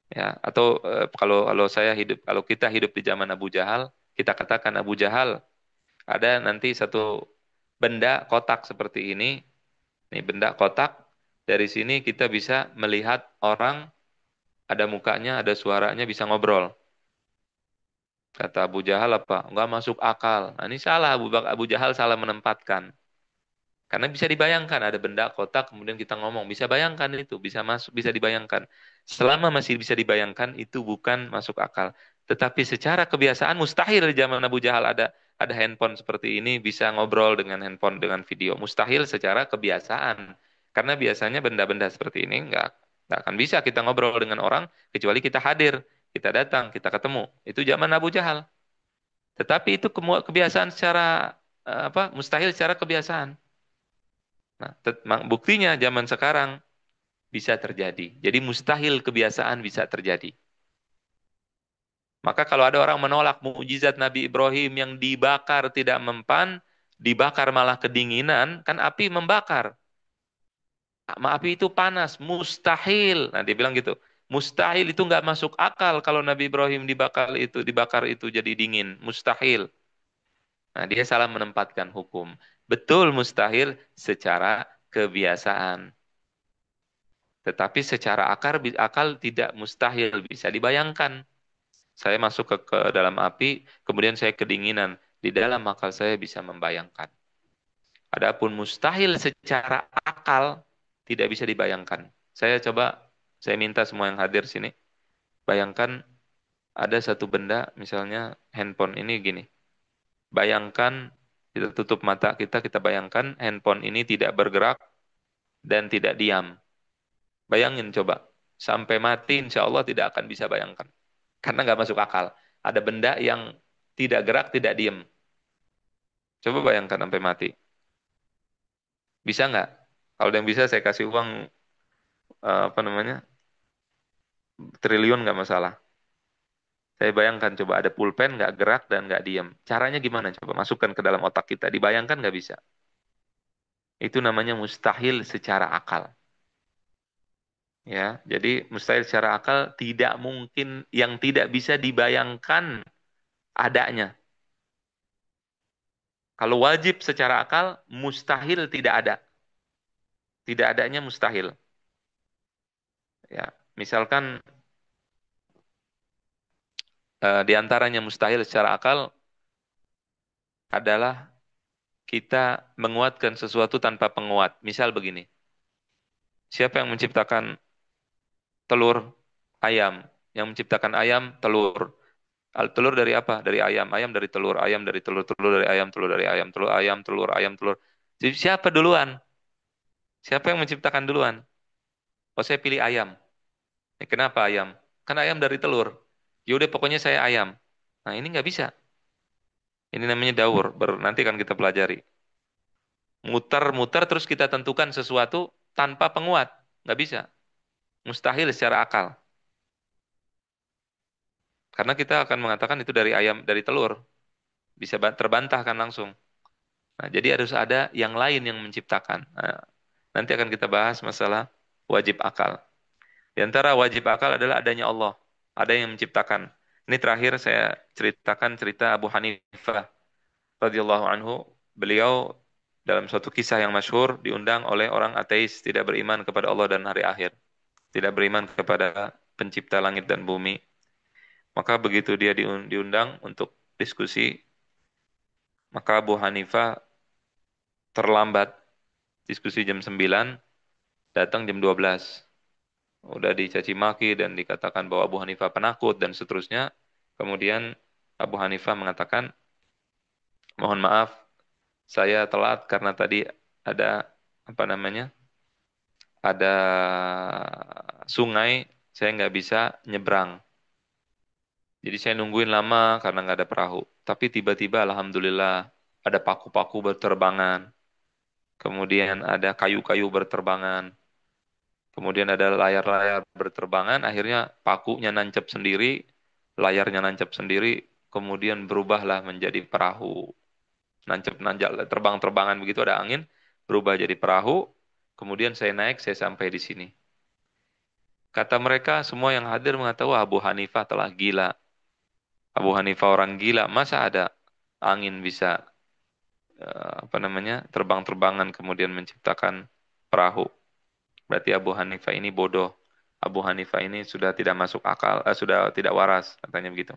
ya, atau kalau kalau saya hidup, kalau kita hidup di zaman Abu Jahal, kita katakan Abu Jahal ada nanti satu benda kotak seperti ini benda kotak. Dari sini kita bisa melihat orang, ada mukanya, ada suaranya, bisa ngobrol. Kata Abu Jahal apa? Enggak masuk akal. Nah, ini salah, Abu Jahal salah menempatkan. Karena bisa dibayangkan ada benda kotak kemudian kita ngomong, bisa bayangkan itu, bisa masuk, bisa dibayangkan. Selama masih bisa dibayangkan itu bukan masuk akal. Tetapi secara kebiasaan mustahil di zaman Abu Jahal ada handphone seperti ini bisa ngobrol dengan handphone dengan video. Mustahil secara kebiasaan. Karena biasanya benda-benda seperti ini nggak akan bisa kita ngobrol dengan orang kecuali kita hadir, kita datang, kita ketemu. Itu zaman Abu Jahal. Tetapi itu kebiasaan secara apa? Mustahil secara kebiasaan. Nah, buktinya zaman sekarang bisa terjadi. Jadi mustahil kebiasaan bisa terjadi. Maka kalau ada orang menolak mukjizat Nabi Ibrahim yang dibakar tidak mempan, dibakar malah kedinginan, kan api membakar. Api itu panas, mustahil. Nah, dia bilang gitu. Mustahil itu nggak masuk akal kalau Nabi Ibrahim dibakar itu jadi dingin. Mustahil. Nah, dia salah menempatkan hukum. Betul mustahil secara kebiasaan. Tetapi secara akal tidak mustahil bisa dibayangkan. Saya masuk ke dalam api, kemudian saya kedinginan. Di dalam akal saya bisa membayangkan. Adapun mustahil secara akal tidak bisa dibayangkan. Saya minta semua yang hadir sini, bayangkan ada satu benda, misalnya handphone ini gini. Bayangkan kita tutup mata kita bayangkan handphone ini tidak bergerak dan tidak diam. Bayangin coba, sampai mati insya Allah tidak akan bisa bayangkan. Karena nggak masuk akal. Ada benda yang tidak gerak, tidak diem. Coba bayangkan sampai mati. Bisa nggak? Kalau ada yang bisa saya kasih uang, apa namanya, triliun nggak masalah. Saya bayangkan coba ada pulpen nggak gerak dan nggak diem. Caranya gimana? Coba masukkan ke dalam otak kita. Dibayangkan nggak bisa. Itu namanya mustahil secara akal. Ya, jadi mustahil secara akal tidak mungkin yang tidak bisa dibayangkan adanya. Kalau wajib secara akal, mustahil tidak ada. Tidak adanya mustahil. Ya, misalkan di antaranya mustahil secara akal adalah kita menguatkan sesuatu tanpa penguat. Misal begini, siapa yang menciptakan telur ayam? Yang menciptakan ayam telur. Telur dari apa? Dari ayam. Ayam dari telur, telur dari ayam, telur dari ayam, telur ayam, telur ayam, telur. Jadi siapa duluan? Siapa yang menciptakan duluan? Oh, saya pilih ayam. Kenapa ayam? Kan ayam dari telur. Yaudah, pokoknya saya ayam. Nah, ini nggak bisa. Ini namanya daur. Nanti akan kita pelajari. Muter-muter terus kita tentukan sesuatu tanpa penguat. Nggak bisa. Mustahil secara akal. Karena kita akan mengatakan itu dari ayam, dari telur. Bisa terbantahkan langsung. Nah, jadi harus ada yang lain yang menciptakan. Nah, nanti akan kita bahas masalah wajib akal. Di antara wajib akal adalah adanya Allah. Ada yang menciptakan. Ini terakhir saya ceritakan cerita Abu Hanifah radhiyallahu anhu. Beliau dalam suatu kisah yang masyhur diundang oleh orang ateis, tidak beriman kepada Allah dan hari akhir, tidak beriman kepada pencipta langit dan bumi. Maka begitu dia diundang untuk diskusi, maka Abu Hanifah terlambat diskusi jam 9, datang jam 12. Udah dicaci maki dan dikatakan bahwa Abu Hanifah penakut dan seterusnya. Kemudian Abu Hanifah mengatakan, mohon maaf, saya telat karena tadi ada apa namanya? Ada sungai, saya nggak bisa nyebrang. Jadi saya nungguin lama karena nggak ada perahu. Tapi tiba-tiba alhamdulillah ada paku-paku berterbangan. Kemudian ada kayu-kayu berterbangan. Kemudian ada layar-layar berterbangan. Akhirnya pakunya nancep sendiri, layarnya nancep sendiri. Kemudian berubahlah menjadi perahu. Nancep-nancep, terbang-terbangan begitu ada angin. Berubah jadi perahu. Kemudian saya naik, saya sampai di sini. Kata mereka, semua yang hadir mengatakan, wah Abu Hanifah telah gila. Abu Hanifah orang gila, masa ada angin bisa apa namanya terbang-terbangan kemudian menciptakan perahu. Berarti Abu Hanifah ini bodoh. Abu Hanifah ini sudah tidak masuk akal, sudah tidak waras, katanya begitu.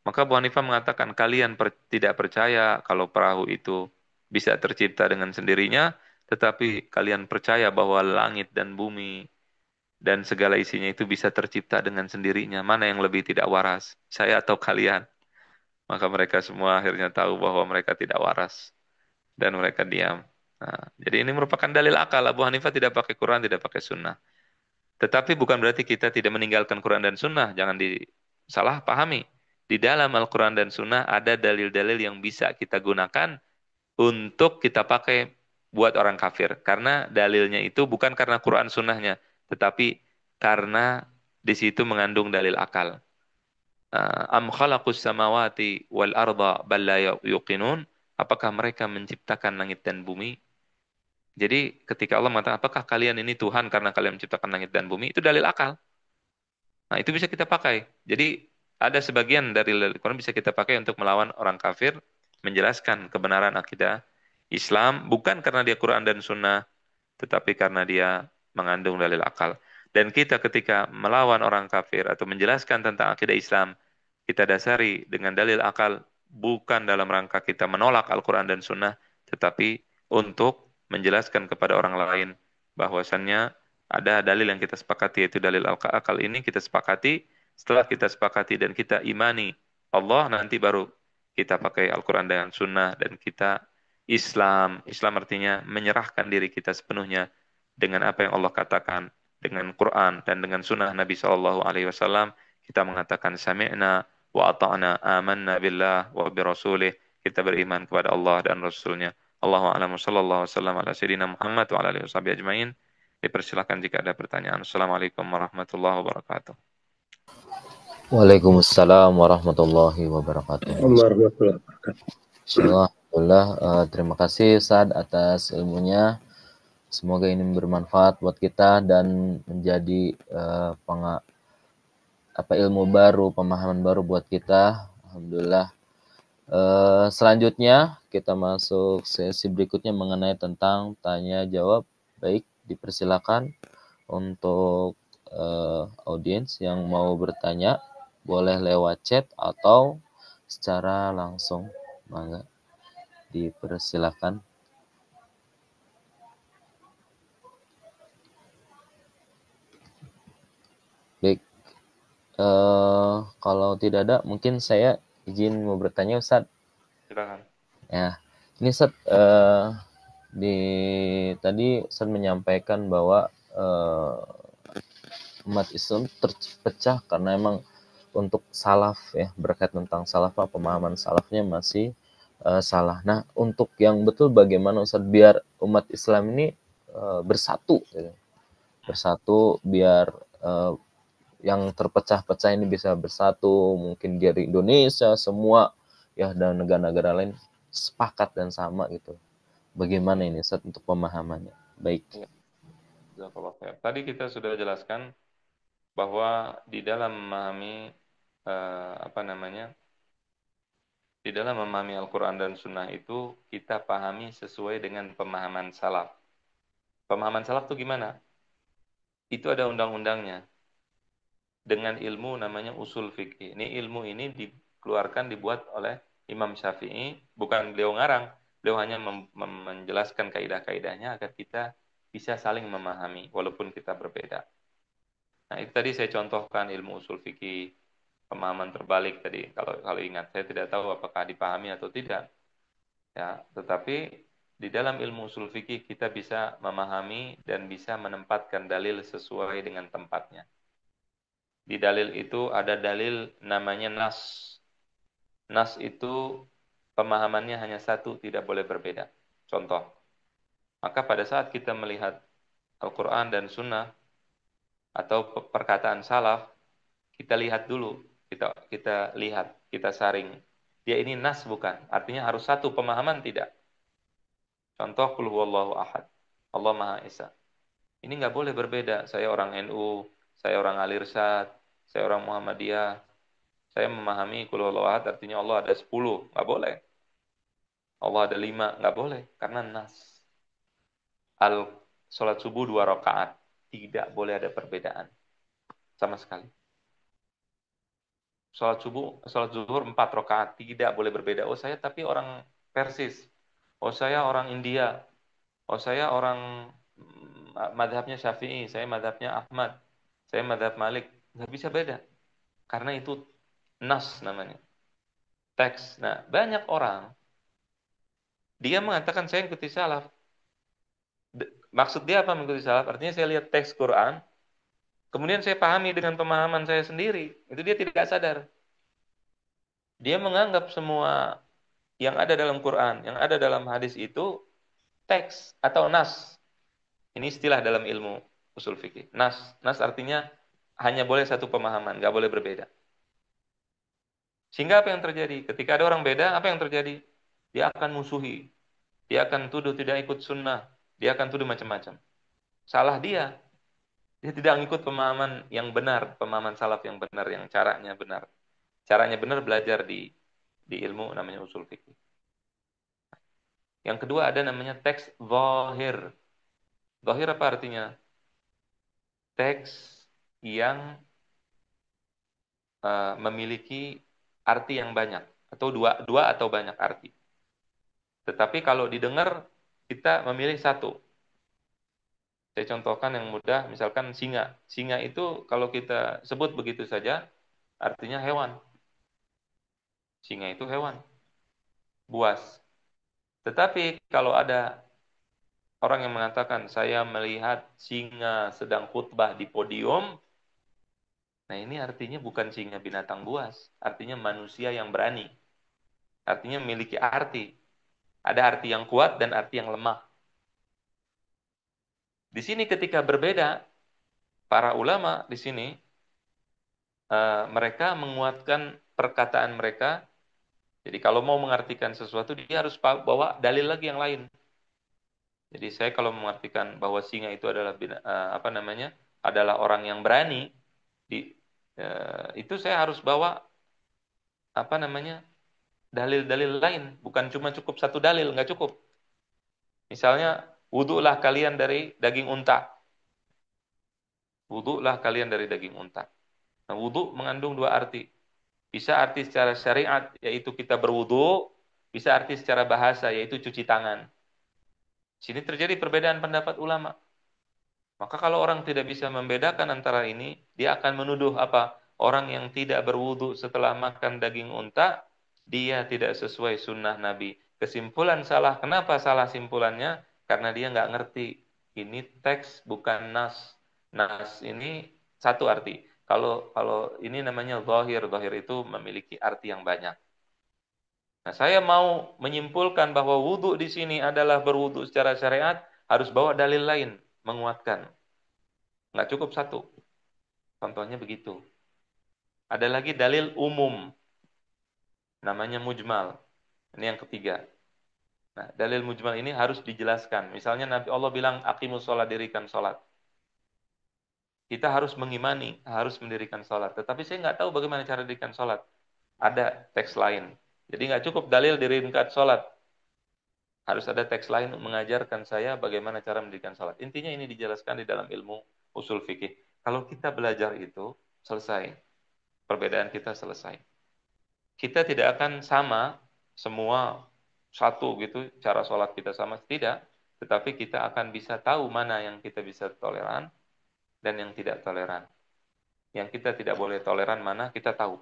Maka Abu Hanifah mengatakan, kalian tidak percaya kalau perahu itu bisa tercipta dengan sendirinya, tetapi kalian percaya bahwa langit dan bumi dan segala isinya itu bisa tercipta dengan sendirinya. Mana yang lebih tidak waras, saya atau kalian? Maka mereka semua akhirnya tahu bahwa mereka tidak waras dan mereka diam. Nah, jadi ini merupakan dalil akal. Abu Hanifah tidak pakai Quran, tidak pakai Sunnah. Tetapi bukan berarti kita tidak meninggalkan Quran dan Sunnah. Jangan disalah pahami. Di dalam Al-Quran dan Sunnah ada dalil-dalil yang bisa kita gunakan untuk kita pakai buat orang kafir. Karena dalilnya itu bukan karena Quran Sunnahnya, tetapi karena di situ mengandung dalil akal. Am khalaqus samawati wal arda bal la yuqinun. Apakah mereka menciptakan langit dan bumi? Jadi ketika Allah mengatakan, apakah kalian ini Tuhan karena kalian menciptakan langit dan bumi? Itu dalil akal. Nah, itu bisa kita pakai. Jadi ada sebagian dari Al-Quran bisa kita pakai untuk melawan orang kafir, menjelaskan kebenaran akidah Islam, bukan karena dia Quran dan Sunnah, tetapi karena dia mengandung dalil akal. Dan kita ketika melawan orang kafir atau menjelaskan tentang akidah Islam, kita dasari dengan dalil akal, bukan dalam rangka kita menolak Al-Quran dan Sunnah, tetapi untuk menjelaskan kepada orang lain bahwasannya ada dalil yang kita sepakati, yaitu dalil akal ini kita sepakati. Setelah kita sepakati dan kita imani Allah, nanti baru kita pakai Al-Quran dan Sunnah dan kita Islam. Islam artinya menyerahkan diri kita sepenuhnya dengan apa yang Allah katakan, dengan Quran dan dengan Sunnah Nabi Shallallahu Alaihi Wasallam. Kita mengatakan sami'na wa ata'na, amanna billah wa bi rasulih. Kita beriman kepada Allah dan Rasulnya. Allahu a'lam, sallallahu wasallam ala sayyidina Muhammad wa ala alihi washabihi ajmain. Dipersilakan jika ada pertanyaan. Assalamualaikum warahmatullahi wabarakatuh. Waalaikumsalam warahmatullahi wabarakatuh. Warahmatullahi wabarakatuh. Insyaallah, alhamdulillah, terima kasih Ustaz atas ilmunya. Semoga ini bermanfaat buat kita dan menjadi ilmu baru, pemahaman baru buat kita. Alhamdulillah. Selanjutnya kita masuk sesi berikutnya mengenai tentang tanya jawab. Baik, dipersilakan untuk audiens yang mau bertanya boleh lewat chat atau secara langsung. Mangga dipersilakan. Baik, kalau tidak ada, mungkin saya izin mau bertanya, Ustaz. Silakan. Ya, ini Ustaz, tadi Ustaz menyampaikan bahwa umat Islam terpecah karena emang untuk salaf ya, berkaitan tentang salaf, pemahaman salafnya masih salah. Nah, untuk yang betul bagaimana Ustaz biar umat Islam ini bersatu gitu. Bersatu biar yang terpecah-pecah ini bisa bersatu, mungkin dari Indonesia semua ya dan negara-negara lain sepakat dan sama gitu. Bagaimana ini Ustaz untuk pemahamannya? Baik. Tadi kita sudah jelaskan bahwa di dalam memahami di dalam memahami Al-Quran dan Sunnah itu kita pahami sesuai dengan pemahaman salaf. Pemahaman salaf itu gimana? Itu ada undang-undangnya. Dengan ilmu namanya usul fikih. Ini ilmu ini dikeluarkan, dibuat oleh Imam Syafi'i. Bukan beliau ngarang. Beliau hanya menjelaskan kaidah-kaidahnya agar kita bisa saling memahami walaupun kita berbeda. Nah, itu tadi saya contohkan ilmu usul fikih, pemahaman terbalik tadi. Kalau ingat, saya tidak tahu apakah dipahami atau tidak. Ya, tetapi di dalam ilmu usul fikih kita bisa memahami dan bisa menempatkan dalil sesuai dengan tempatnya. Di dalil itu ada dalil namanya nas. Nas itu pemahamannya hanya satu, tidak boleh berbeda. Contoh, maka pada saat kita melihat Al-Quran dan Sunnah atau perkataan salaf, kita lihat dulu, kita lihat, kita saring. Dia ini nas bukan? Artinya harus satu pemahaman tidak? Contoh, Qul huwallahu ahad. Allah Maha Esa. Ini nggak boleh berbeda. Saya orang NU, saya orang Alirsad, saya orang Muhammadiyah. Saya memahami Qul huwallahu ahad artinya Allah ada 10. Nggak boleh. Allah ada 5. Nggak boleh. Karena nas. Salat subuh 2 rakaat. Tidak boleh ada perbedaan. Sama sekali. Salat zuhur 4 rakaat. Tidak boleh berbeda. Oh saya tapi orang Persis. Oh saya orang India. Oh saya orang madhabnya Syafi'i. Saya madhabnya Ahmad. Saya madhab Malik. Nggak bisa beda. Karena itu nas namanya. Teks. Nah banyak orang. Dia mengatakan saya ikuti salaf. Maksud dia apa mengikuti salaf? Artinya saya lihat teks Quran. Kemudian saya pahami dengan pemahaman saya sendiri. Itu dia tidak sadar. Dia menganggap semua yang ada dalam Quran, yang ada dalam hadis itu teks atau nas. Ini istilah dalam ilmu usul fikih. Nas. Nas artinya hanya boleh satu pemahaman, nggak boleh berbeda. Sehingga apa yang terjadi? Ketika ada orang beda, apa yang terjadi? Dia akan musuhi. Dia akan tuduh tidak ikut sunnah. Dia akan tuduh macam-macam. Salah dia. Dia tidak ikut pemahaman yang benar, pemahaman salaf yang benar, yang caranya benar. Caranya benar belajar di ilmu namanya usul fikih. Yang kedua ada namanya teks zahir. Zahir apa artinya? Teks yang memiliki arti yang banyak atau dua atau banyak arti. Tetapi kalau didengar kita memilih satu. Saya contohkan yang mudah, misalkan singa. Singa itu kalau kita sebut begitu saja artinya hewan. Singa itu hewan, buas. Tetapi kalau ada orang yang mengatakan saya melihat singa sedang khutbah di podium, nah ini artinya bukan singa binatang buas, artinya manusia yang berani. Artinya memiliki arti. Ada arti yang kuat dan arti yang lemah. Di sini ketika berbeda, para ulama di sini mereka menguatkan perkataan mereka. Jadi kalau mau mengartikan sesuatu dia harus bawa dalil lagi yang lain. Jadi saya kalau mengartikan bahwa singa itu adalah apa namanya? Adalah orang yang berani itu saya harus bawa apa namanya? Dalil-dalil lain, bukan cuma cukup satu dalil, nggak cukup. Misalnya, wudhulah kalian dari daging unta. Wudhulah kalian dari daging unta. Nah, wudhu mengandung dua arti. Bisa arti secara syariat, yaitu kita berwudhu. Bisa arti secara bahasa, yaitu cuci tangan. Sini terjadi perbedaan pendapat ulama. Maka kalau orang tidak bisa membedakan antara ini, dia akan menuduh apa? Orang yang tidak berwudhu setelah makan daging unta, dia tidak sesuai sunnah Nabi. Kesimpulan salah. Kenapa salah simpulannya? Karena dia nggak ngerti. Ini teks bukan nas. Nas ini satu arti. Kalau ini namanya zahir. Zahir itu memiliki arti yang banyak. Nah, saya mau menyimpulkan bahwa wudhu di sini adalah berwudhu secara syariat, harus bawa dalil lain, menguatkan. Nggak cukup satu. Contohnya begitu. Ada lagi dalil umum. Namanya mujmal. Ini yang ketiga. Nah, dalil mujmal ini harus dijelaskan. Misalnya Nabi Allah bilang, aqimus sholat, dirikan sholat. Kita harus mengimani, harus mendirikan sholat. Tetapi saya nggak tahu bagaimana cara dirikan sholat. Ada teks lain. Jadi nggak cukup dalil dirikan sholat. Harus ada teks lain mengajarkan saya bagaimana cara mendirikan sholat. Intinya ini dijelaskan di dalam ilmu usul fikih. Kalau kita belajar itu, selesai. Perbedaan kita selesai. Kita tidak akan sama semua satu gitu, cara sholat kita sama. Tidak. tetapi kita akan bisa tahu mana yang kita bisa toleran dan yang tidak toleran. Yang kita tidak boleh toleran mana kita tahu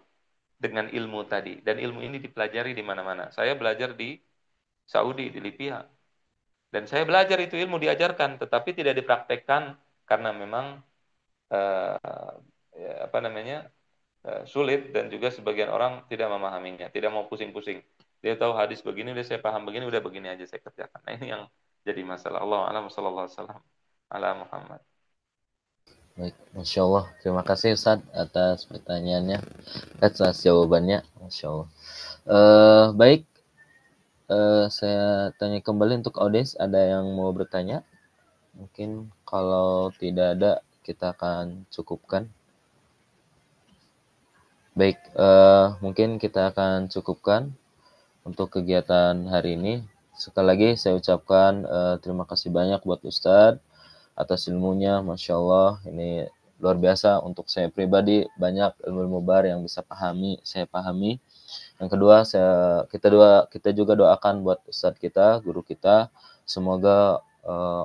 dengan ilmu tadi. Dan ilmu ini dipelajari di mana-mana. Saya belajar di Saudi, di Libya. Dan saya belajar itu ilmu diajarkan, tetapi tidak dipraktekkan karena memang apa namanya sulit dan juga sebagian orang tidak memahaminya, tidak mau pusing-pusing. Dia tahu hadis begini, udah saya paham begini, udah begini aja saya kerjakan. Nah ini yang jadi masalah. Allah alam sallallahu alaihi wasallam ala Muhammad. Baik, Masya Allah. Terima kasih Ustaz atas pertanyaannya, atas jawabannya. Masya Allah. Baik, saya tanya kembali untuk audiens, ada yang mau bertanya? Mungkin kalau tidak ada, kita akan cukupkan. Baik, mungkin kita akan cukupkan untuk kegiatan hari ini. Sekali lagi saya ucapkan terima kasih banyak buat Ustadz atas ilmunya, Masya Allah. Ini luar biasa untuk saya pribadi, banyak ilmu-ilmu baru yang bisa saya pahami. Yang kedua, kita juga doakan buat Ustadz kita, guru kita, semoga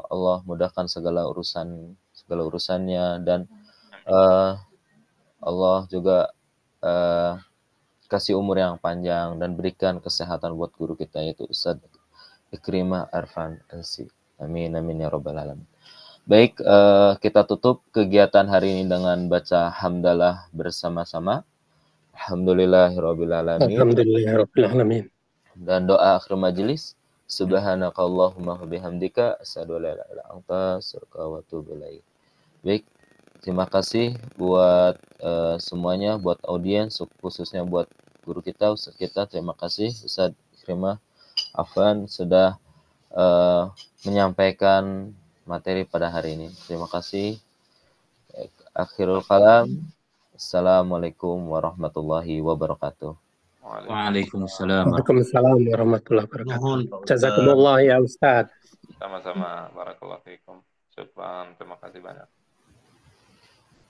Allah mudahkan segala urusannya, dan Allah juga kasih umur yang panjang dan berikan kesehatan buat guru kita, yaitu Ustadz Ikrimah Arfan LC. Amin amin ya rabbal alamin. Baik, kita tutup kegiatan hari ini dengan baca hamdalah bersama-sama. Alhamdulillahirabbil alamin. Alhamdulillahirabbil alamin. Dan doa akhir majelis, subhanakallahumma wa bihamdika asyhadu an la ilaha illa anta astaghfiruka wa atubu ilaik. Baik, terima kasih buat semuanya, buat audiens, khususnya buat guru kita, Ustaz kita. Terima kasih Ustaz Ikrimah Afwan sudah menyampaikan materi pada hari ini. Terima kasih. Akhirul kalam. Assalamualaikum warahmatullahi wabarakatuh. Waalaikumsalam. Waalaikumsalam warahmatullahi wabarakatuh. Jazakumullah ya Ustaz. Sama-sama. Barakallahu fiikum. Syukran. Terima kasih banyak.